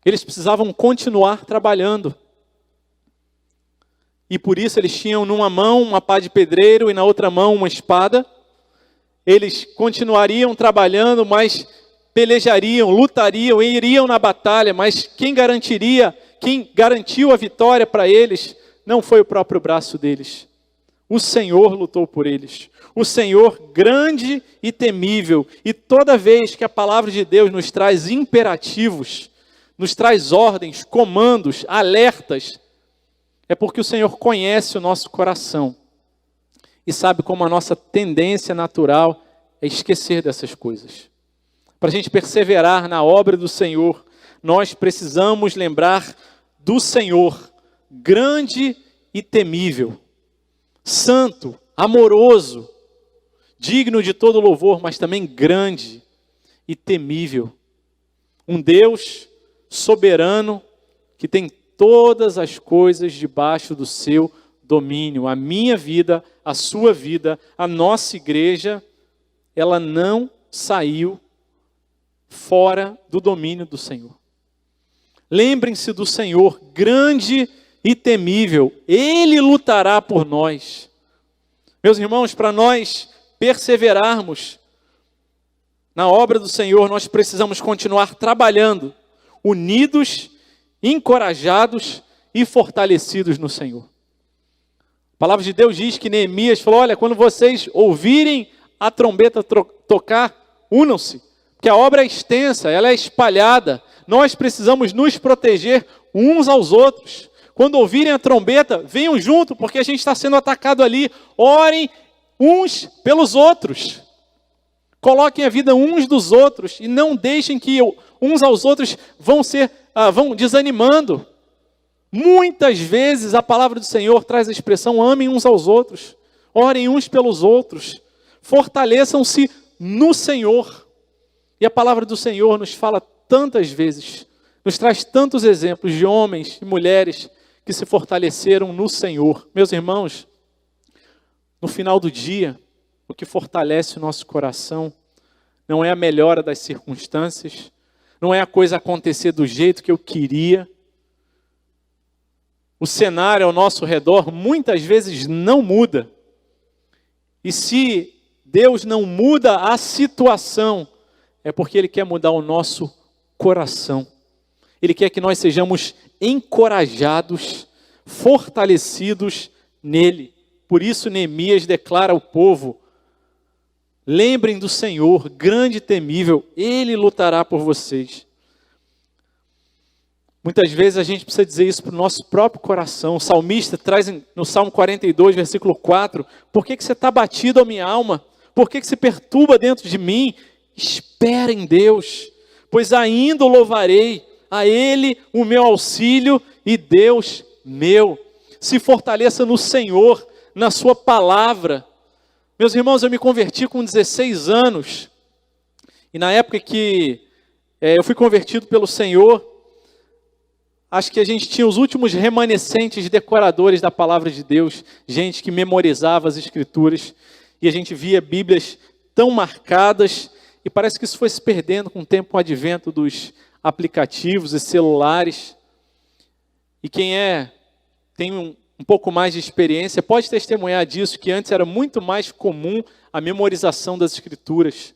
Eles precisavam continuar trabalhando. E por isso eles tinham numa mão uma pá de pedreiro e na outra mão uma espada. Eles continuariam trabalhando, mas pelejariam, lutariam, iriam na batalha, mas quem garantiu a vitória para eles não foi o próprio braço deles. O Senhor lutou por eles. O Senhor grande e temível. E toda vez que a palavra de Deus nos traz imperativos, nos traz ordens, comandos, alertas, é porque o Senhor conhece o nosso coração e sabe como a nossa tendência natural é esquecer dessas coisas. Para a gente perseverar na obra do Senhor, nós precisamos lembrar do Senhor, grande e temível, santo, amoroso, digno de todo louvor, mas também grande e temível. Um Deus soberano que tem todas as coisas debaixo do seu domínio. A minha vida, a sua vida, a nossa igreja, ela não saiu fora do domínio do Senhor. Lembrem-se do Senhor, grande e temível. Ele lutará por nós. Meus irmãos, para nós perseverarmos na obra do Senhor, nós precisamos continuar trabalhando, unidos, encorajados e fortalecidos no Senhor. A palavra de Deus diz que Neemias falou: olha, quando vocês ouvirem a trombeta tocar, unam-se, porque a obra é extensa, ela é espalhada, nós precisamos nos proteger uns aos outros. Quando ouvirem a trombeta, venham junto, porque a gente está sendo atacado ali. Orem uns pelos outros. Coloquem a vida uns dos outros e não deixem que uns aos outros vão desanimando. Muitas vezes a palavra do Senhor traz a expressão: amem uns aos outros, orem uns pelos outros, fortaleçam-se no Senhor. E a palavra do Senhor nos fala tantas vezes, nos traz tantos exemplos de homens e mulheres que se fortaleceram no Senhor. Meus irmãos, no final do dia, o que fortalece o nosso coração não é a melhora das circunstâncias, não é a coisa acontecer do jeito que eu queria. O cenário ao nosso redor muitas vezes não muda, E se Deus não muda a situação, é porque Ele quer mudar o nosso coração. Ele quer que nós sejamos encorajados, fortalecidos nele. Por isso Neemias declara ao povo: lembrem do Senhor, grande e temível, Ele lutará por vocês. Muitas vezes a gente precisa dizer isso para o nosso próprio coração. O salmista traz no Salmo 42, versículo 4, por que você está batido, a minha alma? Por que se perturba dentro de mim? Espera em Deus, pois ainda o louvarei, a Ele o meu auxílio e Deus meu. Se fortaleça no Senhor, na sua palavra. Meus irmãos, eu me converti com 16 anos, e na época que eu fui convertido pelo Senhor, acho que a gente tinha os últimos remanescentes decoradores da palavra de Deus, gente que memorizava as escrituras, e a gente via Bíblias tão marcadas, e parece que isso foi se perdendo com o tempo, com o advento dos aplicativos e celulares. E quem tem um pouco mais de experiência pode testemunhar disso, que antes era muito mais comum a memorização das escrituras.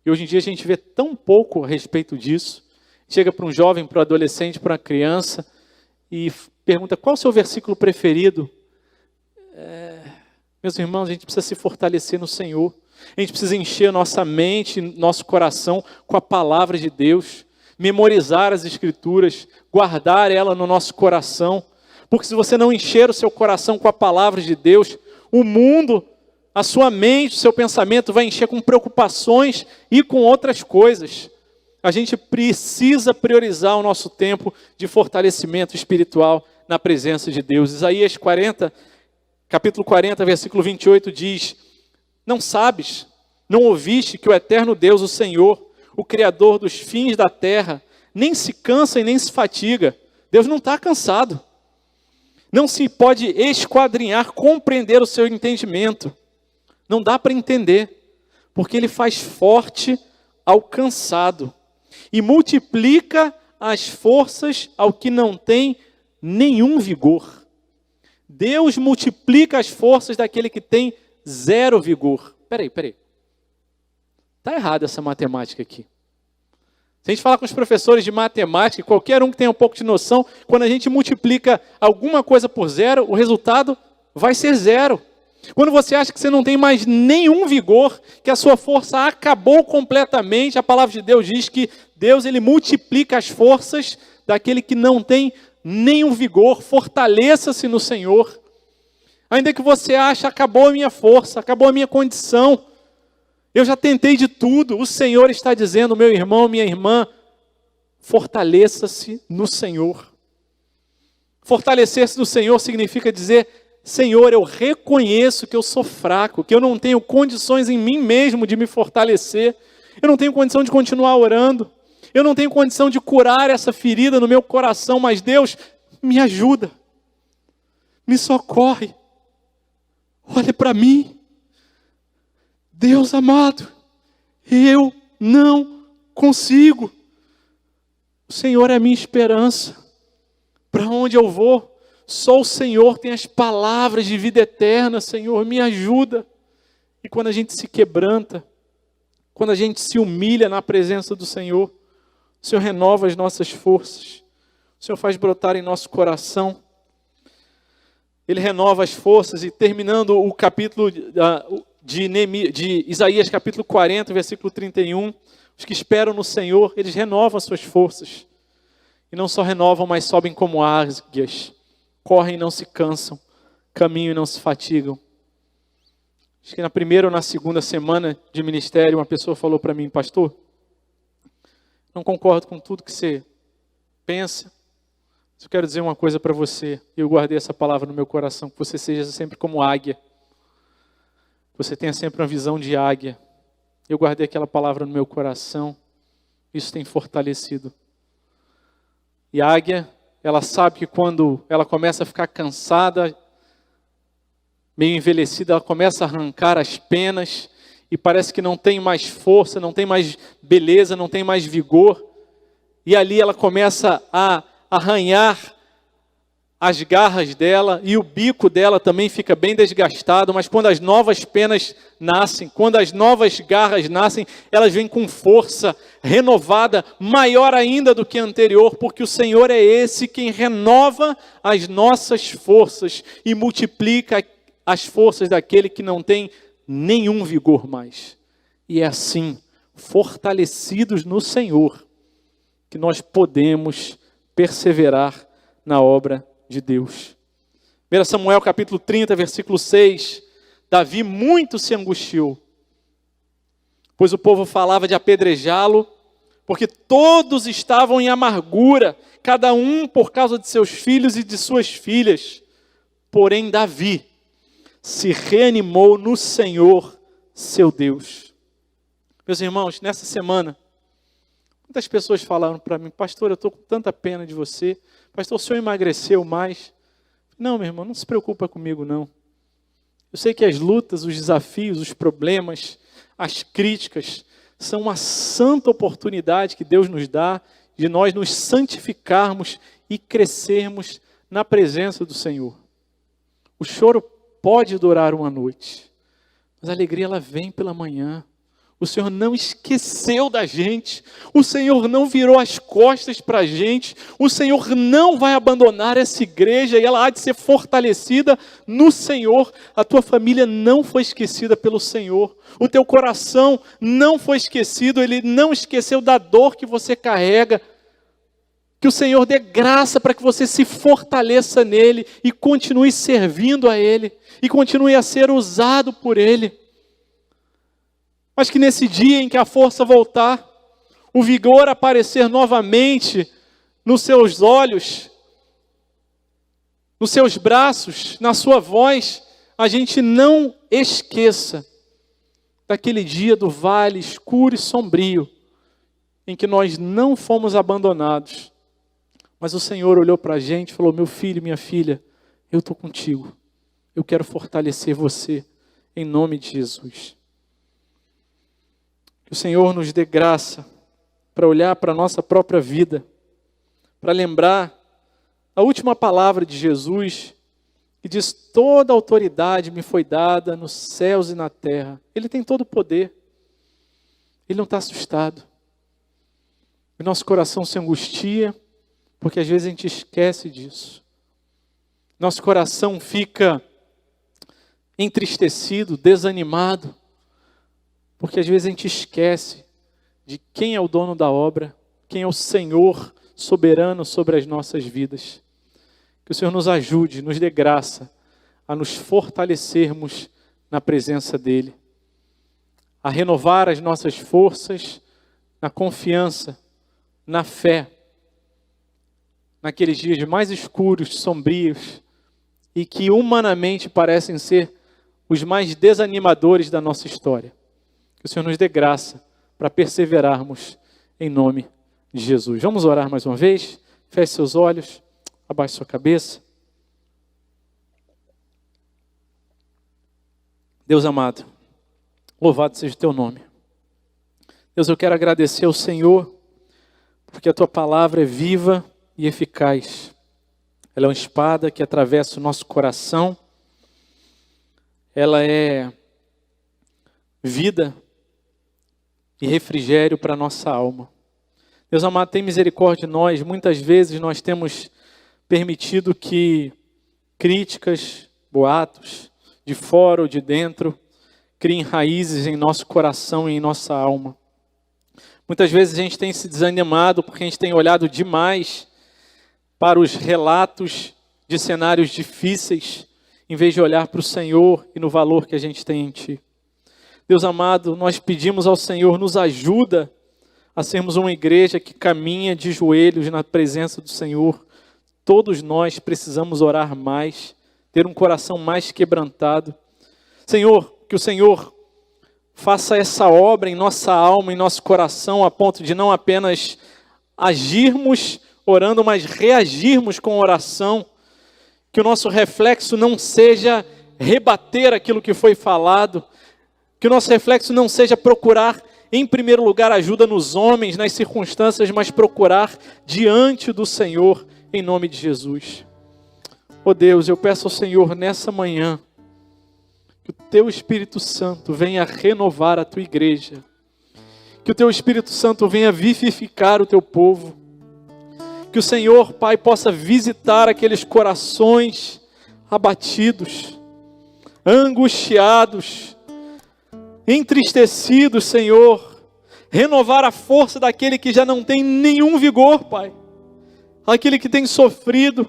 E hoje em dia a gente vê tão pouco a respeito disso. Chega para um jovem, para um adolescente, para uma criança e pergunta: qual o seu versículo preferido? Meus irmãos, a gente precisa se fortalecer no Senhor. A gente precisa encher nossa mente, nosso coração com a palavra de Deus. Memorizar as escrituras, guardar ela no nosso coração. Porque se você não encher o seu coração com a palavra de Deus, o mundo, a sua mente, o seu pensamento vai encher com preocupações e com outras coisas. A gente precisa priorizar o nosso tempo de fortalecimento espiritual na presença de Deus. Isaías 40, capítulo 40, versículo 28 diz: não sabes, não ouviste que o eterno Deus, o Senhor, o Criador dos fins da terra, nem se cansa e nem se fatiga. Deus não está cansado. Não se pode esquadrinhar, compreender o seu entendimento. Não dá para entender, porque Ele faz forte ao cansado e multiplica as forças ao que não tem nenhum vigor. Deus multiplica as forças daquele que tem zero vigor. Peraí. Está errada essa matemática aqui. Se a gente falar com os professores de matemática, qualquer um que tenha um pouco de noção, quando a gente multiplica alguma coisa por zero, o resultado vai ser zero. Quando você acha que você não tem mais nenhum vigor, que a sua força acabou completamente, a palavra de Deus diz que Deus ele multiplica as forças daquele que não tem nenhum vigor. Fortaleça-se no Senhor. Ainda que você ache, acabou a minha força, acabou a minha condição, eu já tentei de tudo, o Senhor está dizendo: meu irmão, minha irmã, fortaleça-se no Senhor. Fortalecer-se no Senhor significa dizer: Senhor, eu reconheço que eu sou fraco, que eu não tenho condições em mim mesmo de me fortalecer, eu não tenho condição de continuar orando, eu não tenho condição de curar essa ferida no meu coração, mas Deus, me ajuda, me socorre, olha para mim. Deus amado, eu não consigo. O Senhor é a minha esperança. Para onde eu vou? Só o Senhor tem as palavras de vida eterna. Senhor, me ajuda. E quando a gente se quebranta, quando a gente se humilha na presença do Senhor, o Senhor renova as nossas forças. O Senhor faz brotar em nosso coração. Ele renova as forças. E terminando o capítulo de Isaías capítulo 40, versículo 31, os que esperam no Senhor, eles renovam as suas forças. E não só renovam, mas sobem como águias. Correm e não se cansam, caminham e não se fatigam. Acho que na primeira ou na segunda semana de ministério, uma pessoa falou para mim: pastor, não concordo com tudo que você pensa, mas eu quero dizer uma coisa para você. E eu guardei essa palavra no meu coração: que você seja sempre como águia. Você tenha sempre uma visão de águia. Eu guardei aquela palavra no meu coração. Isso tem fortalecido. E a águia, ela sabe que quando ela começa a ficar cansada, meio envelhecida, ela começa a arrancar as penas e parece que não tem mais força, não tem mais beleza, não tem mais vigor. E ali ela começa a arranhar as garras dela e o bico dela também fica bem desgastado, mas quando as novas penas nascem, quando as novas garras nascem, elas vêm com força renovada, maior ainda do que a anterior, porque o Senhor é esse quem renova as nossas forças e multiplica as forças daquele que não tem nenhum vigor mais. E é assim, fortalecidos no Senhor, que nós podemos perseverar na obra de Deus. 1 Samuel capítulo 30, versículo 6, Davi muito se angustiou, pois o povo falava de apedrejá-lo, porque todos estavam em amargura, cada um por causa de seus filhos e de suas filhas. Porém Davi se reanimou no Senhor, seu Deus. Meus irmãos, nessa semana, muitas pessoas falaram para mim: pastor, eu estou com tanta pena de você. Pastor, o senhor emagreceu mais? Não, meu irmão, não se preocupa comigo, não. Eu sei que as lutas, os desafios, os problemas, as críticas, são uma santa oportunidade que Deus nos dá de nós nos santificarmos e crescermos na presença do Senhor. O choro pode durar uma noite, mas a alegria ela vem pela manhã. O Senhor não esqueceu da gente, o Senhor não virou as costas para a gente, o Senhor não vai abandonar essa igreja e ela há de ser fortalecida no Senhor. A tua família não foi esquecida pelo Senhor, o teu coração não foi esquecido, Ele não esqueceu da dor que você carrega. Que o Senhor dê graça para que você se fortaleça nele e continue servindo a Ele e continue a ser usado por Ele. Mas que nesse dia em que a força voltar, o vigor aparecer novamente nos seus olhos, nos seus braços, na sua voz, a gente não esqueça daquele dia do vale escuro e sombrio, em que nós não fomos abandonados, mas o Senhor olhou para a gente e falou: meu filho, minha filha, eu estou contigo, eu quero fortalecer você, em nome de Jesus. Que o Senhor nos dê graça para olhar para a nossa própria vida, para lembrar a última palavra de Jesus, que diz: toda autoridade me foi dada nos céus e na terra. Ele tem todo o poder, Ele não está assustado. O nosso coração se angustia, porque às vezes a gente esquece disso. Nosso coração fica entristecido, desanimado, porque às vezes a gente esquece de quem é o dono da obra, quem é o Senhor soberano sobre as nossas vidas. Que o Senhor nos ajude, nos dê graça a nos fortalecermos na presença dEle, a renovar as nossas forças na confiança, na fé, naqueles dias mais escuros, sombrios, e que humanamente parecem ser os mais desanimadores da nossa história. Que o Senhor nos dê graça para perseverarmos em nome de Jesus. Vamos orar mais uma vez? Feche seus olhos, abaixe sua cabeça. Deus amado, louvado seja o teu nome. Deus, eu quero agradecer ao Senhor, porque a tua palavra é viva e eficaz. Ela é uma espada que atravessa o nosso coração. Ela é vida e refrigério para a nossa alma. Deus amado, tem misericórdia de nós. Muitas vezes nós temos permitido que críticas, boatos, de fora ou de dentro, criem raízes em nosso coração e em nossa alma. Muitas vezes a gente tem se desanimado porque a gente tem olhado demais para os relatos de cenários difíceis, em vez de olhar para o Senhor e no valor que a gente tem em Ti. Deus amado, nós pedimos ao Senhor, nos ajuda a sermos uma igreja que caminha de joelhos na presença do Senhor. Todos nós precisamos orar mais, ter um coração mais quebrantado. Senhor, que o Senhor faça essa obra em nossa alma, em nosso coração, a ponto de não apenas agirmos orando, mas reagirmos com oração. Que o nosso reflexo não seja rebater aquilo que foi falado, que o nosso reflexo não seja procurar, em primeiro lugar, ajuda nos homens, nas circunstâncias, mas procurar diante do Senhor, em nome de Jesus. Oh Deus, eu peço ao Senhor nessa manhã, que o Teu Espírito Santo venha renovar a Tua igreja. Que o Teu Espírito Santo venha vivificar o Teu povo. Que o Senhor, Pai, possa visitar aqueles corações abatidos, angustiados, entristecidos, Senhor. Renovar a força daquele que já não tem nenhum vigor, Pai. Aquele que tem sofrido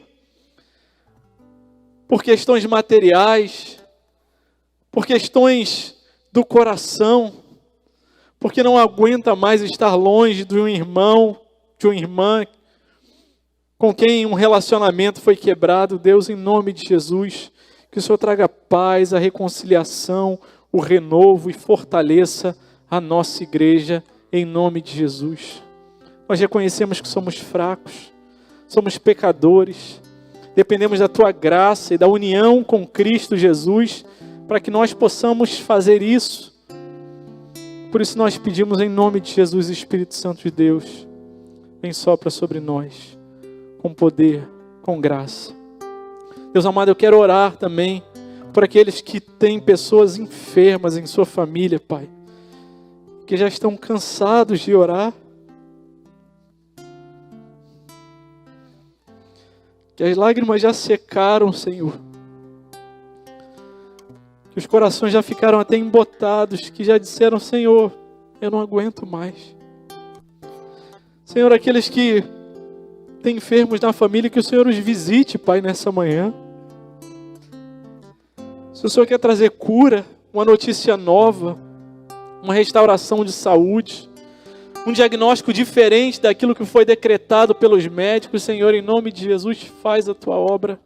por questões materiais, por questões do coração, porque não aguenta mais estar longe de um irmão, de uma irmã, com quem um relacionamento foi quebrado. Deus, em nome de Jesus, que o Senhor traga paz, a reconciliação, o renovo e fortaleça a nossa igreja, em nome de Jesus. Nós reconhecemos que somos fracos, somos pecadores, dependemos da Tua graça e da união com Cristo Jesus, para que nós possamos fazer isso. Por isso nós pedimos em nome de Jesus, Espírito Santo de Deus, vem sopra sobre nós, com poder, com graça. Deus amado, eu quero orar também por aqueles que têm pessoas enfermas em sua família, Pai, que já estão cansados de orar, que as lágrimas já secaram, Senhor, que os corações já ficaram até embotados, que já disseram: Senhor, eu não aguento mais. Senhor, aqueles que têm enfermos na família, que o Senhor os visite, Pai, nessa manhã. Se o Senhor quer trazer cura, uma notícia nova, uma restauração de saúde, um diagnóstico diferente daquilo que foi decretado pelos médicos, Senhor, em nome de Jesus, faz a Tua obra.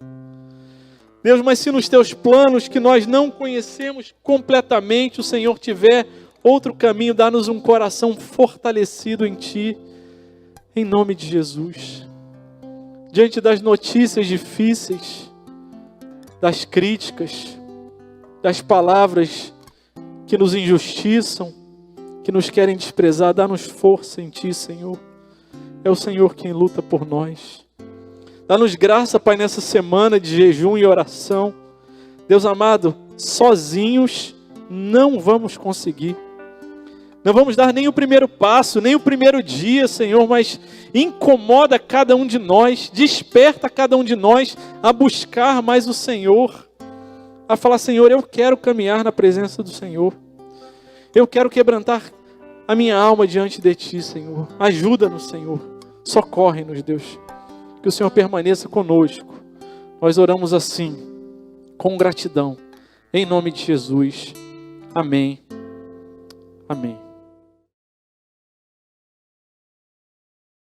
Deus, mas se nos Teus planos, que nós não conhecemos completamente, o Senhor tiver outro caminho, dá-nos um coração fortalecido em Ti, em nome de Jesus. Diante das notícias difíceis, das críticas, das palavras que nos injustiçam, que nos querem desprezar, dá-nos força em Ti, Senhor. É o Senhor quem luta por nós. Dá-nos graça, Pai, nessa semana de jejum e oração. Deus amado, sozinhos não vamos conseguir. Não vamos dar nem o primeiro passo, nem o primeiro dia, Senhor, mas incomoda cada um de nós, desperta cada um de nós a buscar mais o Senhor, a falar: Senhor, eu quero caminhar na presença do Senhor. Eu quero quebrantar a minha alma diante de Ti, Senhor. Ajuda-nos, Senhor. Socorre-nos, Deus. Que o Senhor permaneça conosco. Nós oramos assim, com gratidão, em nome de Jesus. Amém. Amém.